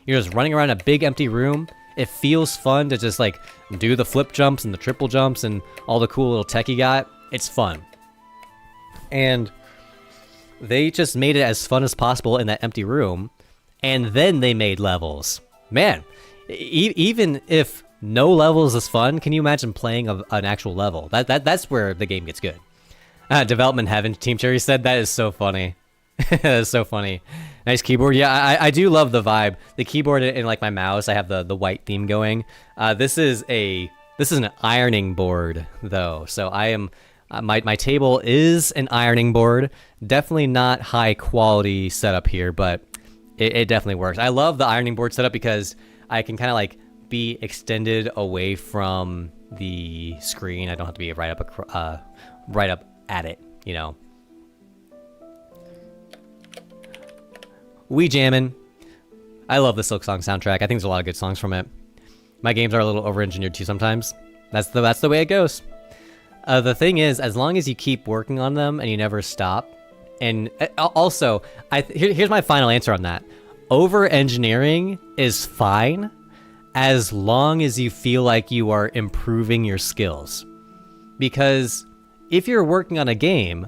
You're just running around a big empty room. It feels fun to just like do the flip jumps and the triple jumps and all the cool little tech you got. It's fun. And they just made it as fun as possible in that empty room, and then they made levels. Man, even if no levels is fun, can you imagine playing an actual level? That's where the game gets good. Development Heaven, Team Cherry said, that is so funny. That's so funny. Nice keyboard. Yeah, I do love the vibe. The keyboard and like my mouse, I have the white theme going. This is an ironing board though, so I am my table is an ironing board. Definitely not high quality setup here, but it definitely works. I love the ironing board setup because I can kind of like be extended away from the screen. I don't have to be right up at it, you know. We jammin'. I love the Silk Song soundtrack. I think there's a lot of good songs from it. My games are a little over-engineered too sometimes. That's the way it goes. The thing is, as long as you keep working on them and you never stop, and also, here's my final answer on that. Over-engineering is fine as long as you feel like you are improving your skills. Because if you're working on a game,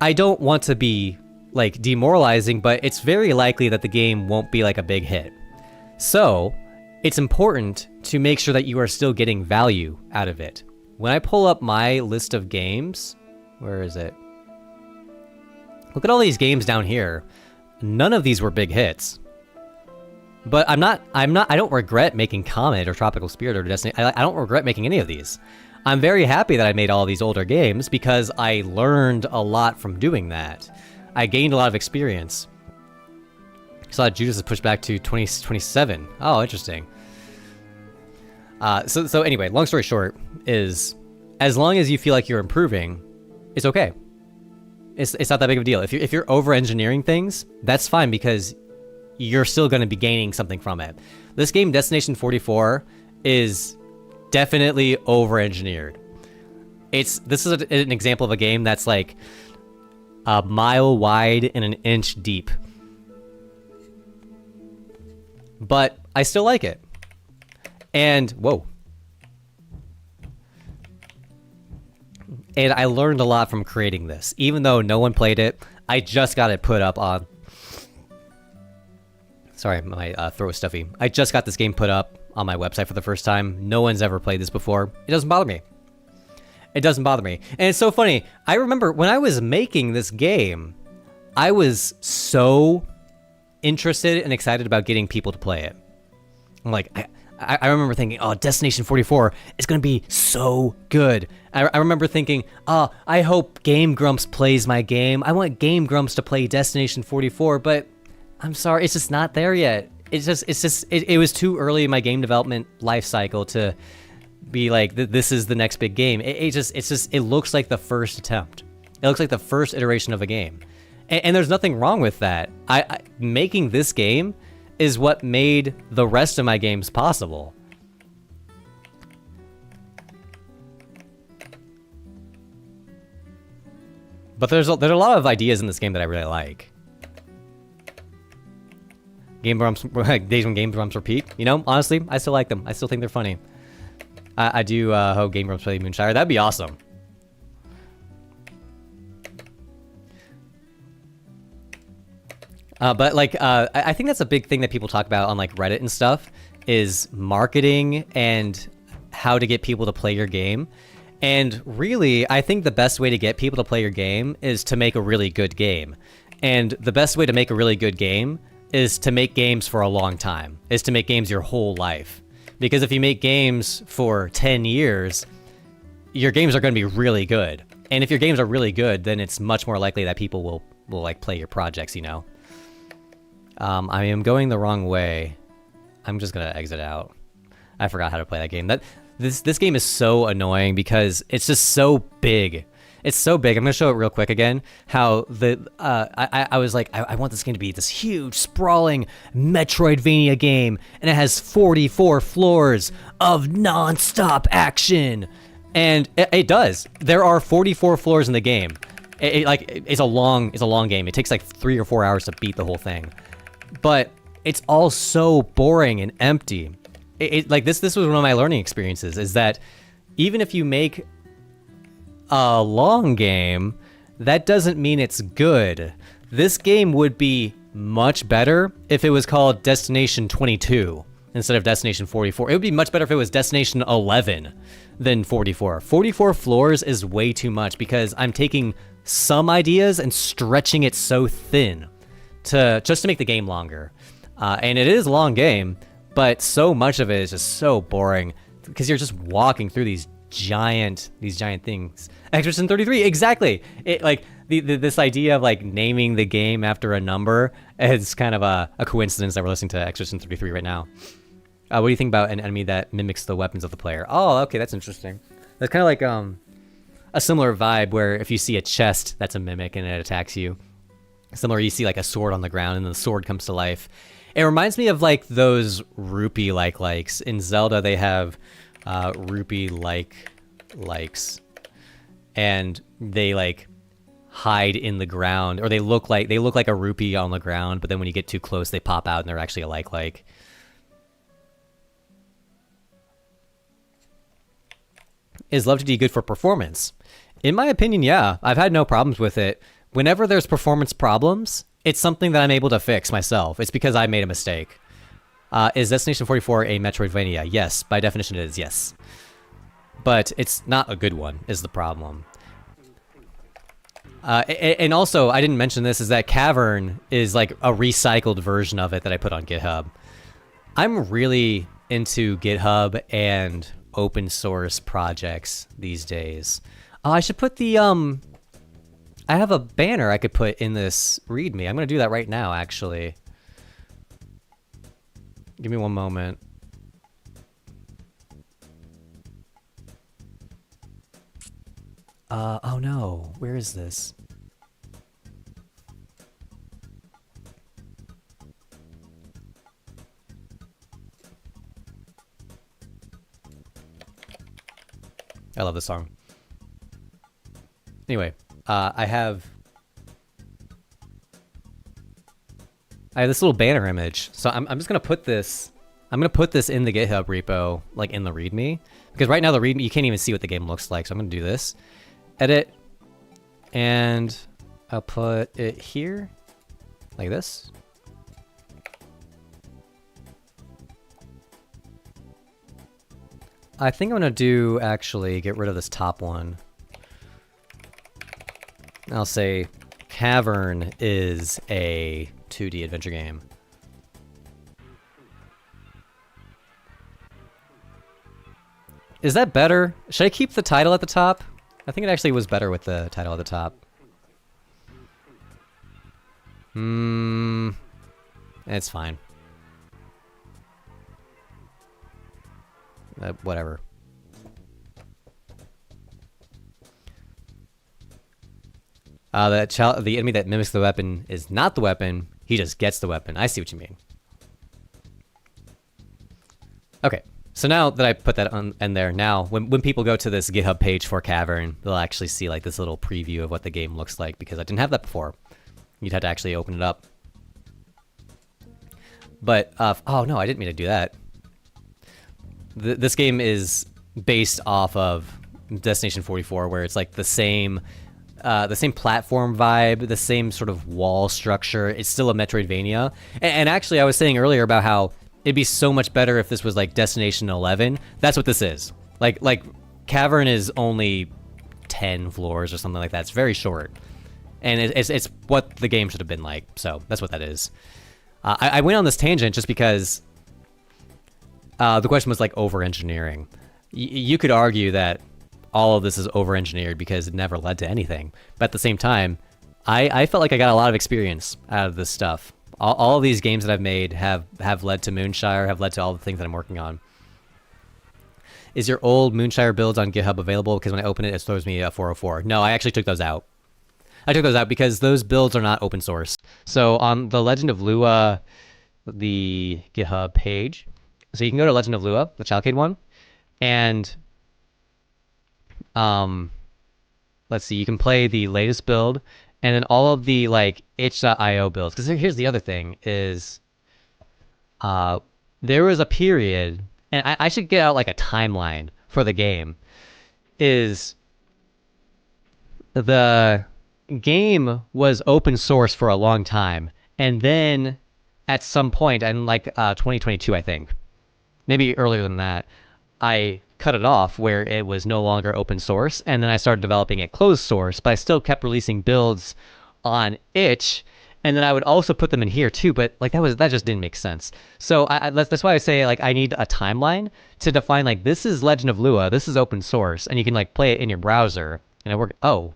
I don't want to be like demoralizing, but it's very likely that the game won't be like a big hit. So it's important to make sure that you are still getting value out of it. When I pull up my list of games, where is it? Look at all these games down here. None of these were big hits. But I don't regret making Comet or Tropical Spirit or Destiny. I don't regret making any of these. I'm very happy that I made all these older games because I learned a lot from doing that. I gained a lot of experience. Saw Judas is pushed back to 2027. Oh, interesting. So anyway, long story short is, as long as you feel like you're improving, it's okay. It's not that big of a deal. If you're over-engineering things, that's fine because you're still going to be gaining something from it. This game, Destination 44, is definitely over-engineered. This is an example of a game that's like a mile wide and an inch deep. But I still like it. And, whoa. And I learned a lot from creating this. Even though no one played it, I just got it put up on... Sorry, my throat was stuffy. I just got this game put up on my website for the first time. No one's ever played this before. It doesn't bother me. It doesn't bother me. And it's so funny. I remember when I was making this game, I was so interested and excited about getting people to play it. I'm like, I remember thinking, oh, Destination 44 is going to be so good. I remember thinking, oh, I hope Game Grumps plays my game. I want Game Grumps to play Destination 44, but I'm sorry, it's just not there yet. It was too early in my game development life cycle to be like, this is the next big game. It looks like the first attempt. It looks like the first iteration of a game. And there's nothing wrong with that. Making this game is what made the rest of my games possible. But there's a lot of ideas in this game that I really like. Days when Game Grumps repeat. You know, honestly, I still like them. I still think they're funny. I do hope Game Grumps play Moonshire. That'd be awesome. But like, I think that's a big thing that people talk about on like Reddit and stuff is marketing and how to get people to play your game. And really, I think the best way to get people to play your game is to make a really good game. And the best way to make a really good game is to make games for a long time, is to make games your whole life. Because if you make games for 10 years, your games are going to be really good. And if your games are really good, then it's much more likely that people will like play your projects, you know? I am going the wrong way. I'm just going to exit out. I forgot how to play that game. This game is so annoying because it's just so big. It's so big. I'm going to show it real quick again. How I was like, I want this game to be this huge, sprawling Metroidvania game. And it has 44 floors of non-stop action. And it does. There are 44 floors in the game. It's a long game. It takes like 3 or 4 hours to beat the whole thing. But it's all so boring and empty. This was one of my learning experiences, is that even if you make a long game, that doesn't mean it's good. This game would be much better if it was called Destination 22 instead of Destination 44. It would be much better if it was Destination 11 than 44. 44 floors is way too much because I'm taking some ideas and stretching it so thin to just to make the game longer. And it is a long game, but so much of it is just so boring because you're just walking through these giant things. Exorcism 33, exactly. It like this idea of like naming the game after a number is kind of a coincidence that we're listening to Exorcism 33 right now. What do you think about an enemy that mimics the weapons of the player? Oh, okay, that's interesting. That's kind of like a similar vibe where if you see a chest that's a mimic and it attacks you. Similar, you see like a sword on the ground and the sword comes to life. It reminds me of like those rupee likes. In Zelda, they have rupee likes, and they like hide in the ground, or they look like a rupee on the ground, but then when you get too close, they pop out and they're actually a like. Is Love TD good for performance? In my opinion, yeah. I've had no problems with it. Whenever there's performance problems, it's something that I'm able to fix myself. It's because I made a mistake. Is Destination 44 a Metroidvania? Yes, by definition it is, yes. But it's not a good one, is the problem. And also, I didn't mention this, is that Cavern is like a recycled version of it that I put on GitHub. I'm really into GitHub and open source projects these days. I should put the, I have a banner I could put in this README. I'm going to do that right now, actually. Give me one moment. Oh no, where is this? I love this song. Anyway, I have this little banner image. So I'm just gonna put this. I'm gonna put this in the GitHub repo, like in the README, because right now the README you can't even see what the game looks like. So I'm gonna do this, edit, and I'll put it here, like this. I think I'm gonna do actually get rid of this top one. I'll say Cavern is a 2D adventure game. Is that better? Should I keep the title at the top? I think it actually was better with the title at the top. It's fine. Whatever. The enemy that mimics the weapon is not the weapon. He just gets the weapon. I see what you mean. Okay, so now that I put that on in there, now when people go to this GitHub page for Cavern, they'll actually see like this little preview of what the game looks like, because I didn't have that before. You'd have to actually open it up. But oh no, I didn't mean to do that. This game is based off of Destination 44, where it's like the same platform vibe, the same sort of wall structure. It's still a Metroidvania. And actually, I was saying earlier about how it'd be so much better if this was like Destination 11. That's what this is. Like Cavern is only 10 floors or something like that. It's very short. And it's what the game should have been like. So that's what that is. I went on this tangent just because the question was like over-engineering. You could argue that all of this is over-engineered because it never led to anything. But at the same time, I felt like I got a lot of experience out of this stuff. All of these games that I've made have led to Moonshire, have led to all the things that I'm working on. Is your old Moonshire builds on GitHub available? Because when I open it, it throws me a 404. No, I actually took those out. I took those out because those builds are not open source. So on the Legend of Lua, the GitHub page, so you can go to Legend of Lua, the Childcade one, and let's see, you can play the latest build, and then all of the like itch.io builds. Because here's the other thing is, there was a period, and I should get out like a timeline for the game, is the game was open source for a long time, and then at some point in like 2022, I think, maybe earlier than that, I cut it off where it was no longer open source, and then I started developing it closed source, but I still kept releasing builds on itch, and then I would also put them in here too, but like that just didn't make sense. So that's why I say like I need a timeline to define like this is Legend of Lua, this is open source, and you can like play it in your browser, and it work. Oh,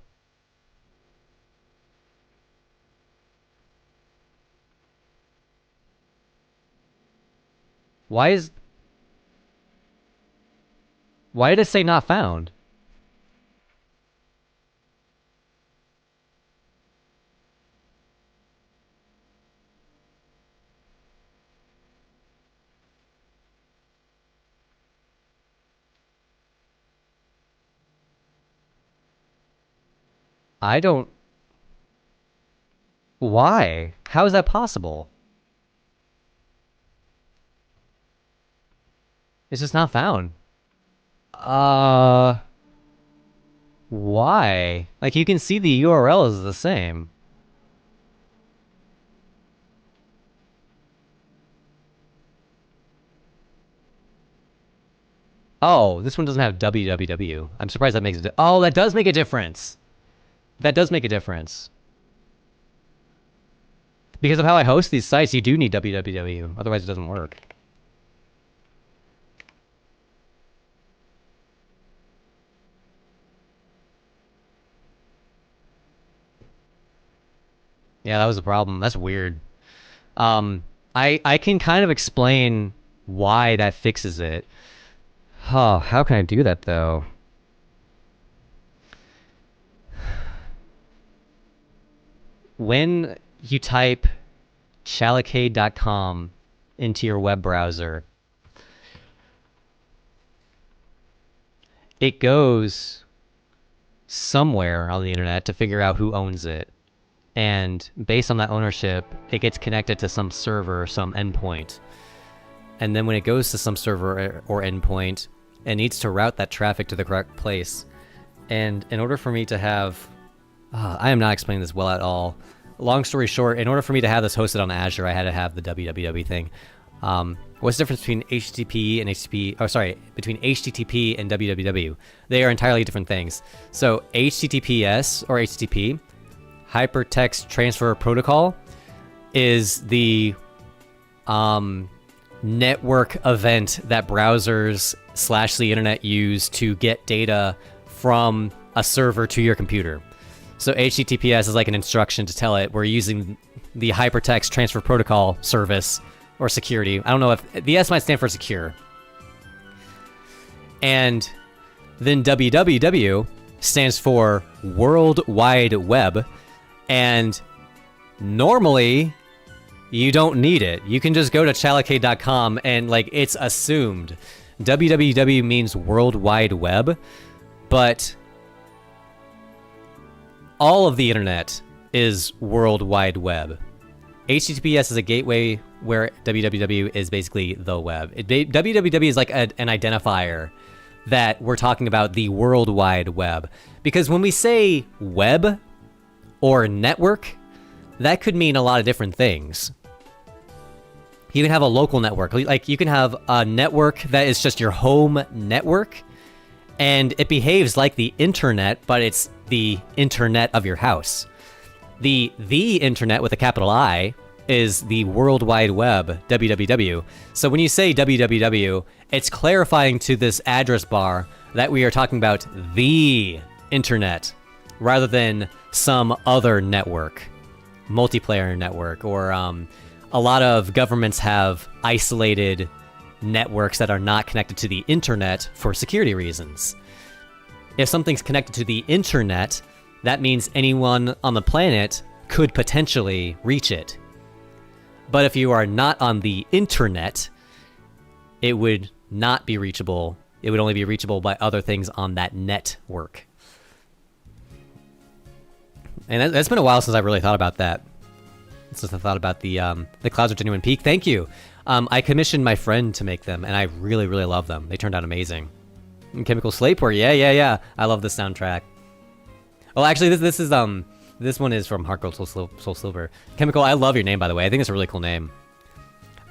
why is why did it say not found? I don't. Why? How is that possible? It's just not found. Uh, why? Like you can see the URL is the same. Oh, this one doesn't have www. I'm surprised that makes it. Oh, that does make a difference. That does make a difference. Because of how I host these sites, you do need www. Otherwise, it doesn't work. Yeah, that was a problem. That's weird. I can kind of explain why that fixes it. Oh, how can I do that though? When you type chalacade.com into your web browser, it goes somewhere on the internet to figure out who owns it. And based on that ownership, it gets connected to some server, some endpoint. And then when it goes to some server or endpoint, it needs to route that traffic to the correct place. And in order for me to have... I am not explaining this well at all. Long story short, in order for me to have this hosted on Azure, I had to have the www thing. What's the difference between HTTP and HTTP? Oh, sorry, between HTTP and www? They are entirely different things. So HTTPS or HTTP, Hypertext Transfer Protocol, is the network event that browsers / the internet use to get data from a server to your computer. So HTTPS is like an instruction to tell it we're using the Hypertext Transfer Protocol service or security. I don't know if the S might stand for secure. And then www stands for World Wide Web. And normally you don't need it. You can just go to chalacade.com and like it's assumed. www means World Wide Web, but all of the internet is World Wide Web. HTTPS is a gateway where www is basically the web. www is like an identifier that we're talking about the World Wide Web. Because when we say web or network, that could mean a lot of different things. You can have a local network. Like you can have a network that is just your home network, and it behaves like the internet, but it's the internet of your house. The internet with a capital I is the World Wide Web, www. So when you say www, it's clarifying to this address bar that we are talking about the internet rather than some other network, multiplayer network, or a lot of governments have isolated networks that are not connected to the internet for security reasons. If something's connected to the internet, that means anyone on the planet could potentially reach it. But if you are not on the internet, it would not be reachable. It would only be reachable by other things on that network. And that's been a while since I really thought about that. Since I thought about the Clouds of Genuine Peak. Thank you. I commissioned my friend to make them, and I really, really love them. They turned out amazing. And Chemical Slayport, yeah. I love the soundtrack. Well, actually, this one is from Heart Gold Soul Silver. Chemical, I love your name, by the way. I think it's a really cool name.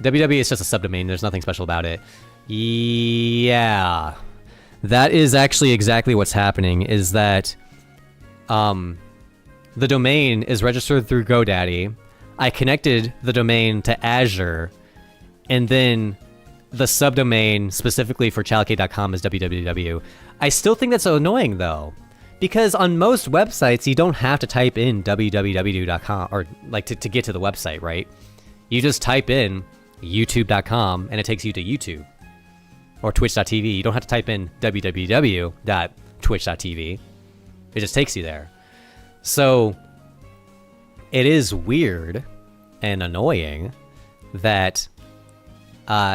WW is just a subdomain. There's nothing special about it. Yeah. That is actually exactly what's happening, is that the domain is registered through GoDaddy. I connected the domain to Azure, and then the subdomain specifically for childk.com is www. I still think that's so annoying though, because on most websites you don't have to type in www.com or like to get to the website, right? You just type in youtube.com and it takes you to YouTube, or twitch.tv. You don't have to type in www.twitch.tv. It just takes you there. So it is weird and annoying that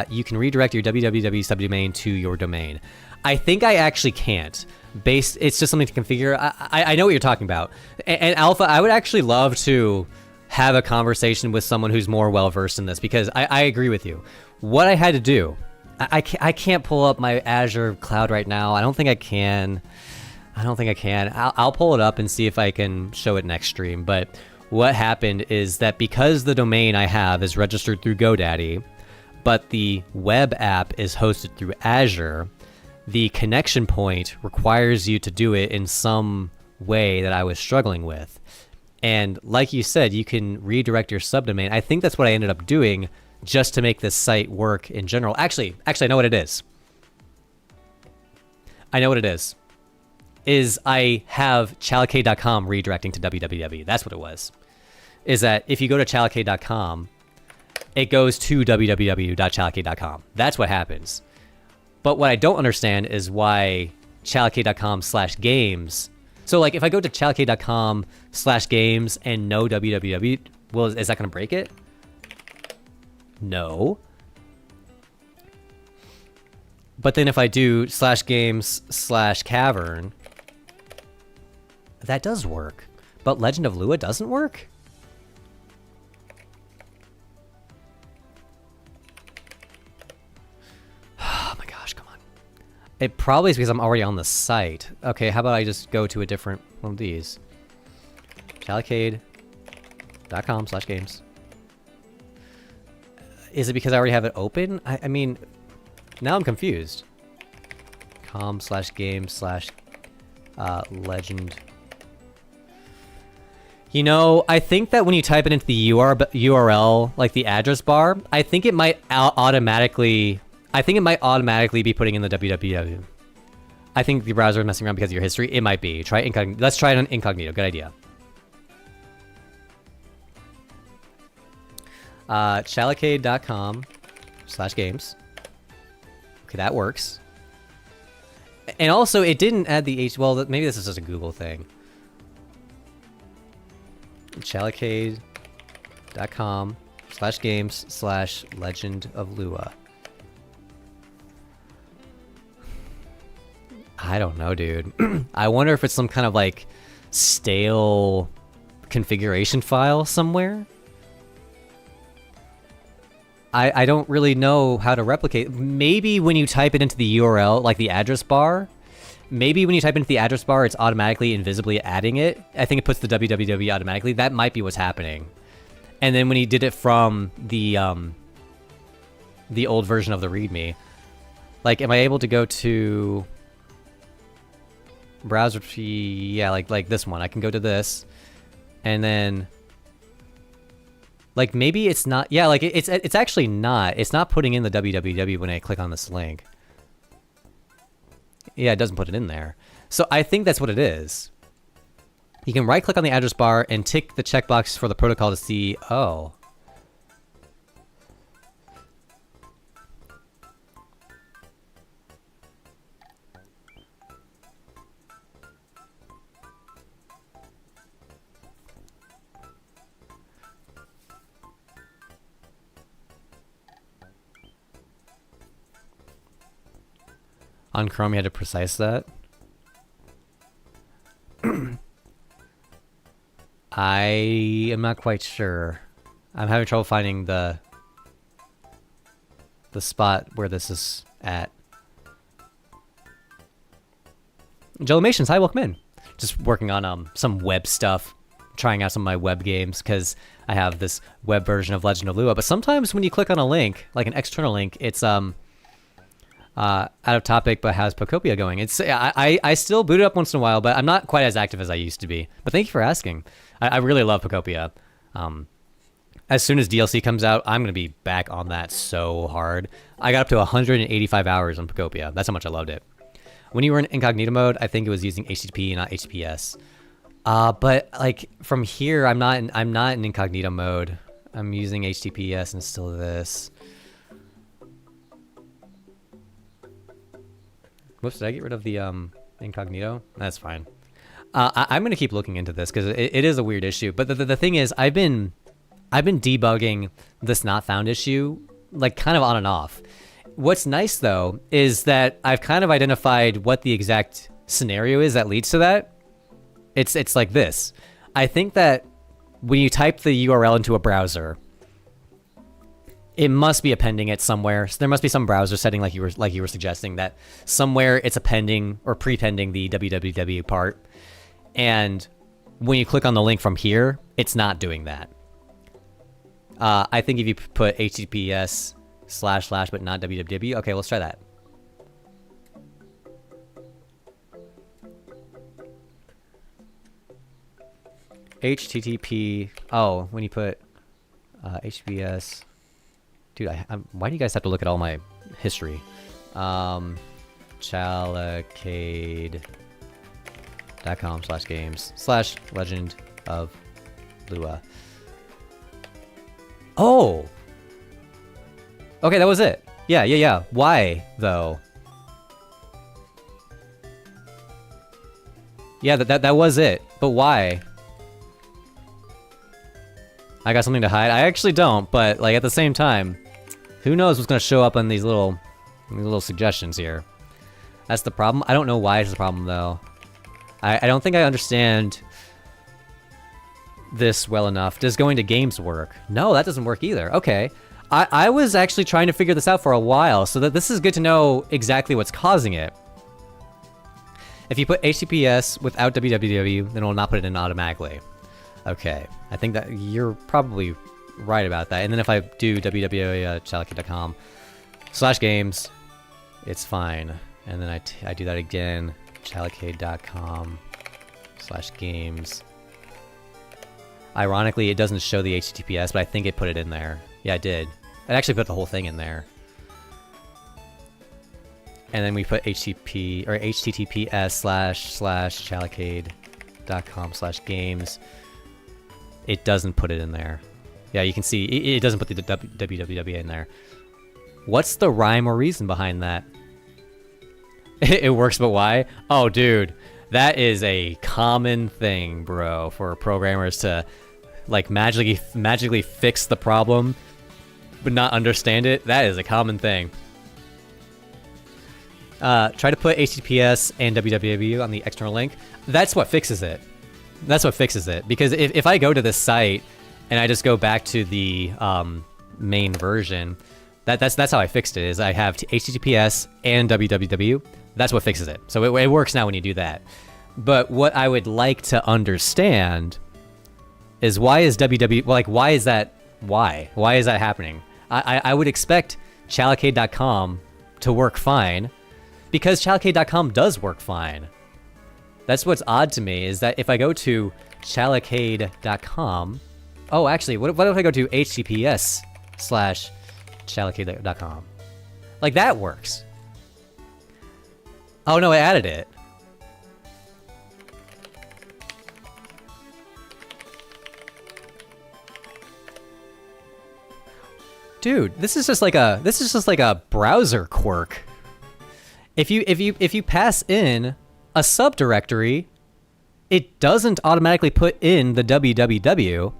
you can redirect your www subdomain to your domain. I think I actually can't. It's just something to configure. I know what you're talking about. And Alpha, I would actually love to have a conversation with someone who's more well-versed in this, because I agree with you. What I had to do, I can't pull up my Azure cloud right now. I don't think I can. I'll pull it up and see if I can show it next stream. But what happened is that because the domain I have is registered through GoDaddy, but the web app is hosted through Azure, the connection point requires you to do it in some way that I was struggling with. And like you said, you can redirect your subdomain. I think that's what I ended up doing just to make this site work in general. Actually, I know what it is. Is I have childk.com redirecting to www. That's what it was. Is that if you go to childk.com, it goes to www.childk.com. That's what happens. But what I don't understand is why childk.com/games. So like if I go to childk.com/games and no www, well, is that going to break it? No. But then if I do /games/cavern, that does work. But Legend of Lua doesn't work? Oh my gosh, come on. It probably is because I'm already on the site. Okay, how about I just go to a different one of these? Childk.com/games. Is it because I already have it open? I mean, now I'm confused. com/games/legend. You know, I think that when you type it into the URL, like the address bar, I think it might automatically be putting in the www. I think the browser is messing around because of your history. It might be. Try incognito. Let's try it on incognito. Good idea. childk.com/games. Okay, that works. And also, it didn't add the H. Well, maybe this is just a Google thing. childk.com/games/Legend of Lua. I don't know, dude. I wonder if it's some kind of like stale configuration file somewhere. I don't really know how to replicate. Maybe when you type it into the URL, like the address bar, it's automatically invisibly adding it. I think it puts the www automatically. That might be what's happening. And then when he did it from the old version of the README, like, am I able to go to browser? Yeah, like this one. I can go to this, and then. Like, maybe it's not... Yeah, like, it's actually not. It's not putting in the www when I click on this link. Yeah, it doesn't put it in there. So I think that's what it is. You can right-click on the address bar and tick the checkbox for the protocol to see... Oh. On Chrome, you had to precise that. I am not quite sure. I'm having trouble finding the spot where this is at. Jellimations, hi, welcome in. Just working on some web stuff, trying out some of my web games because I have this web version of Legend of Lua. But sometimes when you click on a link, like an external link, it's Out of topic, but how's Pocopia going? I still boot it up once in a while, but I'm not quite as active as I used to be. But thank you for asking. I really love Pocopia. As soon as DLC comes out, I'm going to be back on that so hard. I got up to 185 hours on Pocopia. That's how much I loved it. When you were in incognito mode, I think it was using HTTP, not HTTPS. But like from here, I'm not in incognito mode. I'm using HTTPS and still this. Whoops, did I get rid of the incognito? That's fine. I'm gonna keep looking into this because it is a weird issue. But the thing is, I've been debugging this not found issue like kind of on and off. What's nice though is that I've kind of identified what the exact scenario is that leads to that. It's like this. I think that when you type the URL into a browser, it must be appending it somewhere. So there must be some browser setting like you were suggesting that somewhere it's appending or prepending the www part. And when you click on the link from here, it's not doing that. I think if you put HTTPS / but not www, okay, let's try that. HTTP, oh, when you put HTTPS, dude, why do you guys have to look at all my history? Chalacade.com/games/legend of Lua. Oh! Okay, that was it. Yeah. Why, though? Yeah, that was it. But why? I got something to hide? I actually don't, but like at the same time, who knows what's gonna show up on these little suggestions here. That's the problem. I don't know why it's the problem though. I don't think I understand this well enough. Does going to games work? No, that doesn't work either. Okay. I was actually trying to figure this out for a while, so that this is good to know exactly what's causing it. If you put HTTPS without www, then it will not put it in automatically. Okay, I think that you're probably right about that. And then if I do www.chalacade.com/games, it's fine. And then I do that again, chalacade.com/games. Ironically, it doesn't show the HTTPS, but I think it put it in there. Yeah, it did. It actually put the whole thing in there. And then we put HTTP or HTTPS/chalacade.com/games. It doesn't put it in there. Yeah, you can see it doesn't put the www in there. What's the rhyme or reason behind that? It works, but why? Oh, dude, that is a common thing, bro, for programmers to like magically fix the problem, but not understand it. That is a common thing. Try to put HTTPS and www on the external link. That's what fixes it. That's what fixes it. Because if I go to this site and I just go back to the main version, that's how I fixed it. Is I have HTTPS and www. That's what fixes it. So it works now when you do that. But what I would like to understand is why is www, like why is that happening? I would expect chalacade.com to work fine because chalacade.com does work fine. That's what's odd to me is that if I go to chalacade.com, oh, actually, what if I go to https/chalacade.com? Like that works. Oh no, I added it. Dude, this is just like a browser quirk. If you pass in a subdirectory, it doesn't automatically put in the www,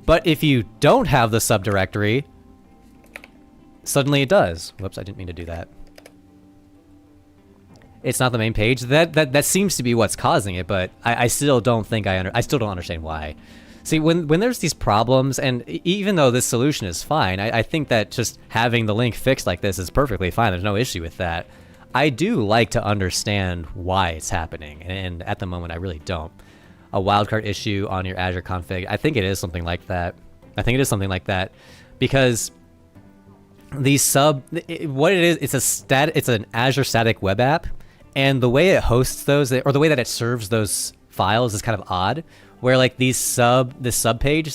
but if you don't have the subdirectory, suddenly it does. Whoops, I didn't mean to do that. It's not the main page. That seems to be what's causing it, but I still don't think I still don't understand why. See, when there's these problems, and even though this solution is fine, I think that just having the link fixed like this is perfectly fine. There's no issue with that. I do like to understand why it's happening, and at the moment I really don't. A wildcard issue on your Azure config, I think it is something like that. Because what it is, it's an Azure static web app, and the way it hosts those, or the way that it serves those files is kind of odd, where like this subpage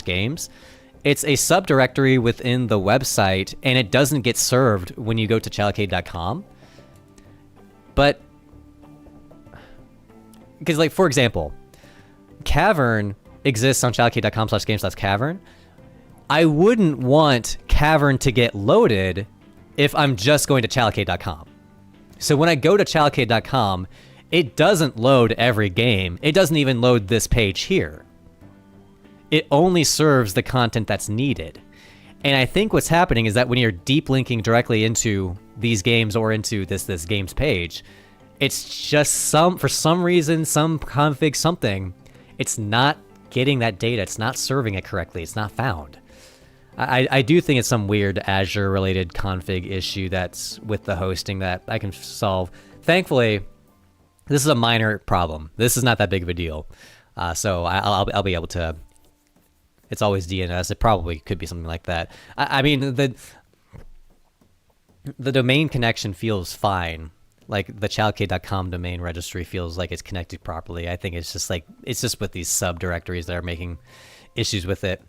/games, it's a subdirectory within the website, and it doesn't get served when you go to childcade.com. But because, like, for example, Cavern exists on childcade.com/games/cavern. I wouldn't want Cavern to get loaded if I'm just going to childcade.com. So when I go to childcade.com, it doesn't load every game. It doesn't even load this page here. It only serves the content that's needed. And I think what's happening is that when you're deep linking directly into these games or into this games page, it's just for some reason, some config, something, it's not getting that data. It's not serving it correctly. It's not found. I do think it's some weird Azure related config issue that's with the hosting that I can solve. Thankfully, this is a minor problem. This is not that big of a deal. So I'll be able to. It's always DNS. It probably could be something like that. I mean, the domain connection feels fine. Like the childcade.com domain registry feels like it's connected properly. I think it's just with these subdirectories that are making issues with it.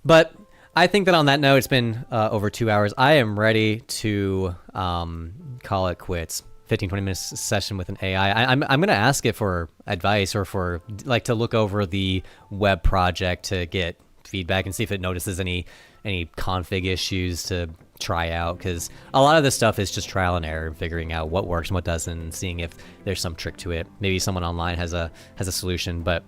But I think that on that note, it's been over 2 hours. I am ready to call it quits. 15-20 minutes session with an AI. I'm going to ask it for advice or for like to look over the web project to get feedback and see if it notices any config issues to try out, because a lot of this stuff is just trial and error and figuring out what works and what doesn't and seeing if there's some trick to it. Maybe someone online has a solution. But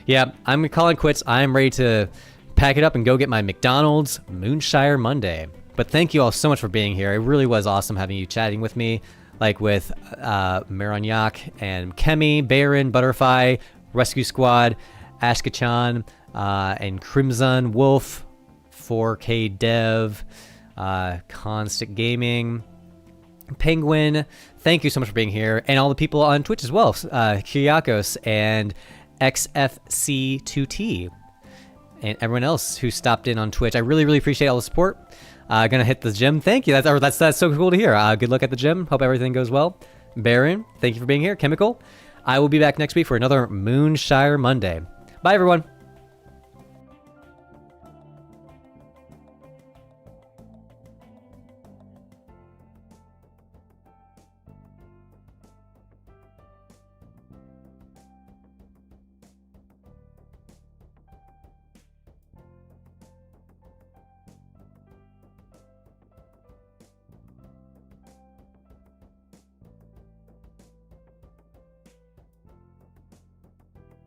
yeah, I'm calling quits. I'm ready to pack it up and go get my McDonald's Moonshire Monday. But thank you all so much for being here. It really was awesome having you chatting with me, like with Marignac and Kemi, Baron, Butterfly, Rescue Squad, Ashkachan, and Crimson Wolf, 4K Dev, Constant Gaming, Penguin. Thank you so much for being here, and all the people on Twitch as well, Kyriakos and XFC2T, and everyone else who stopped in on Twitch. I really, really appreciate all the support. Gonna hit the gym. Thank you. That's so cool to hear. Good luck at the gym. Hope everything goes well. Baron, thank you for being here. Chemical, I will be back next week for another Moonshire Monday. Bye, everyone.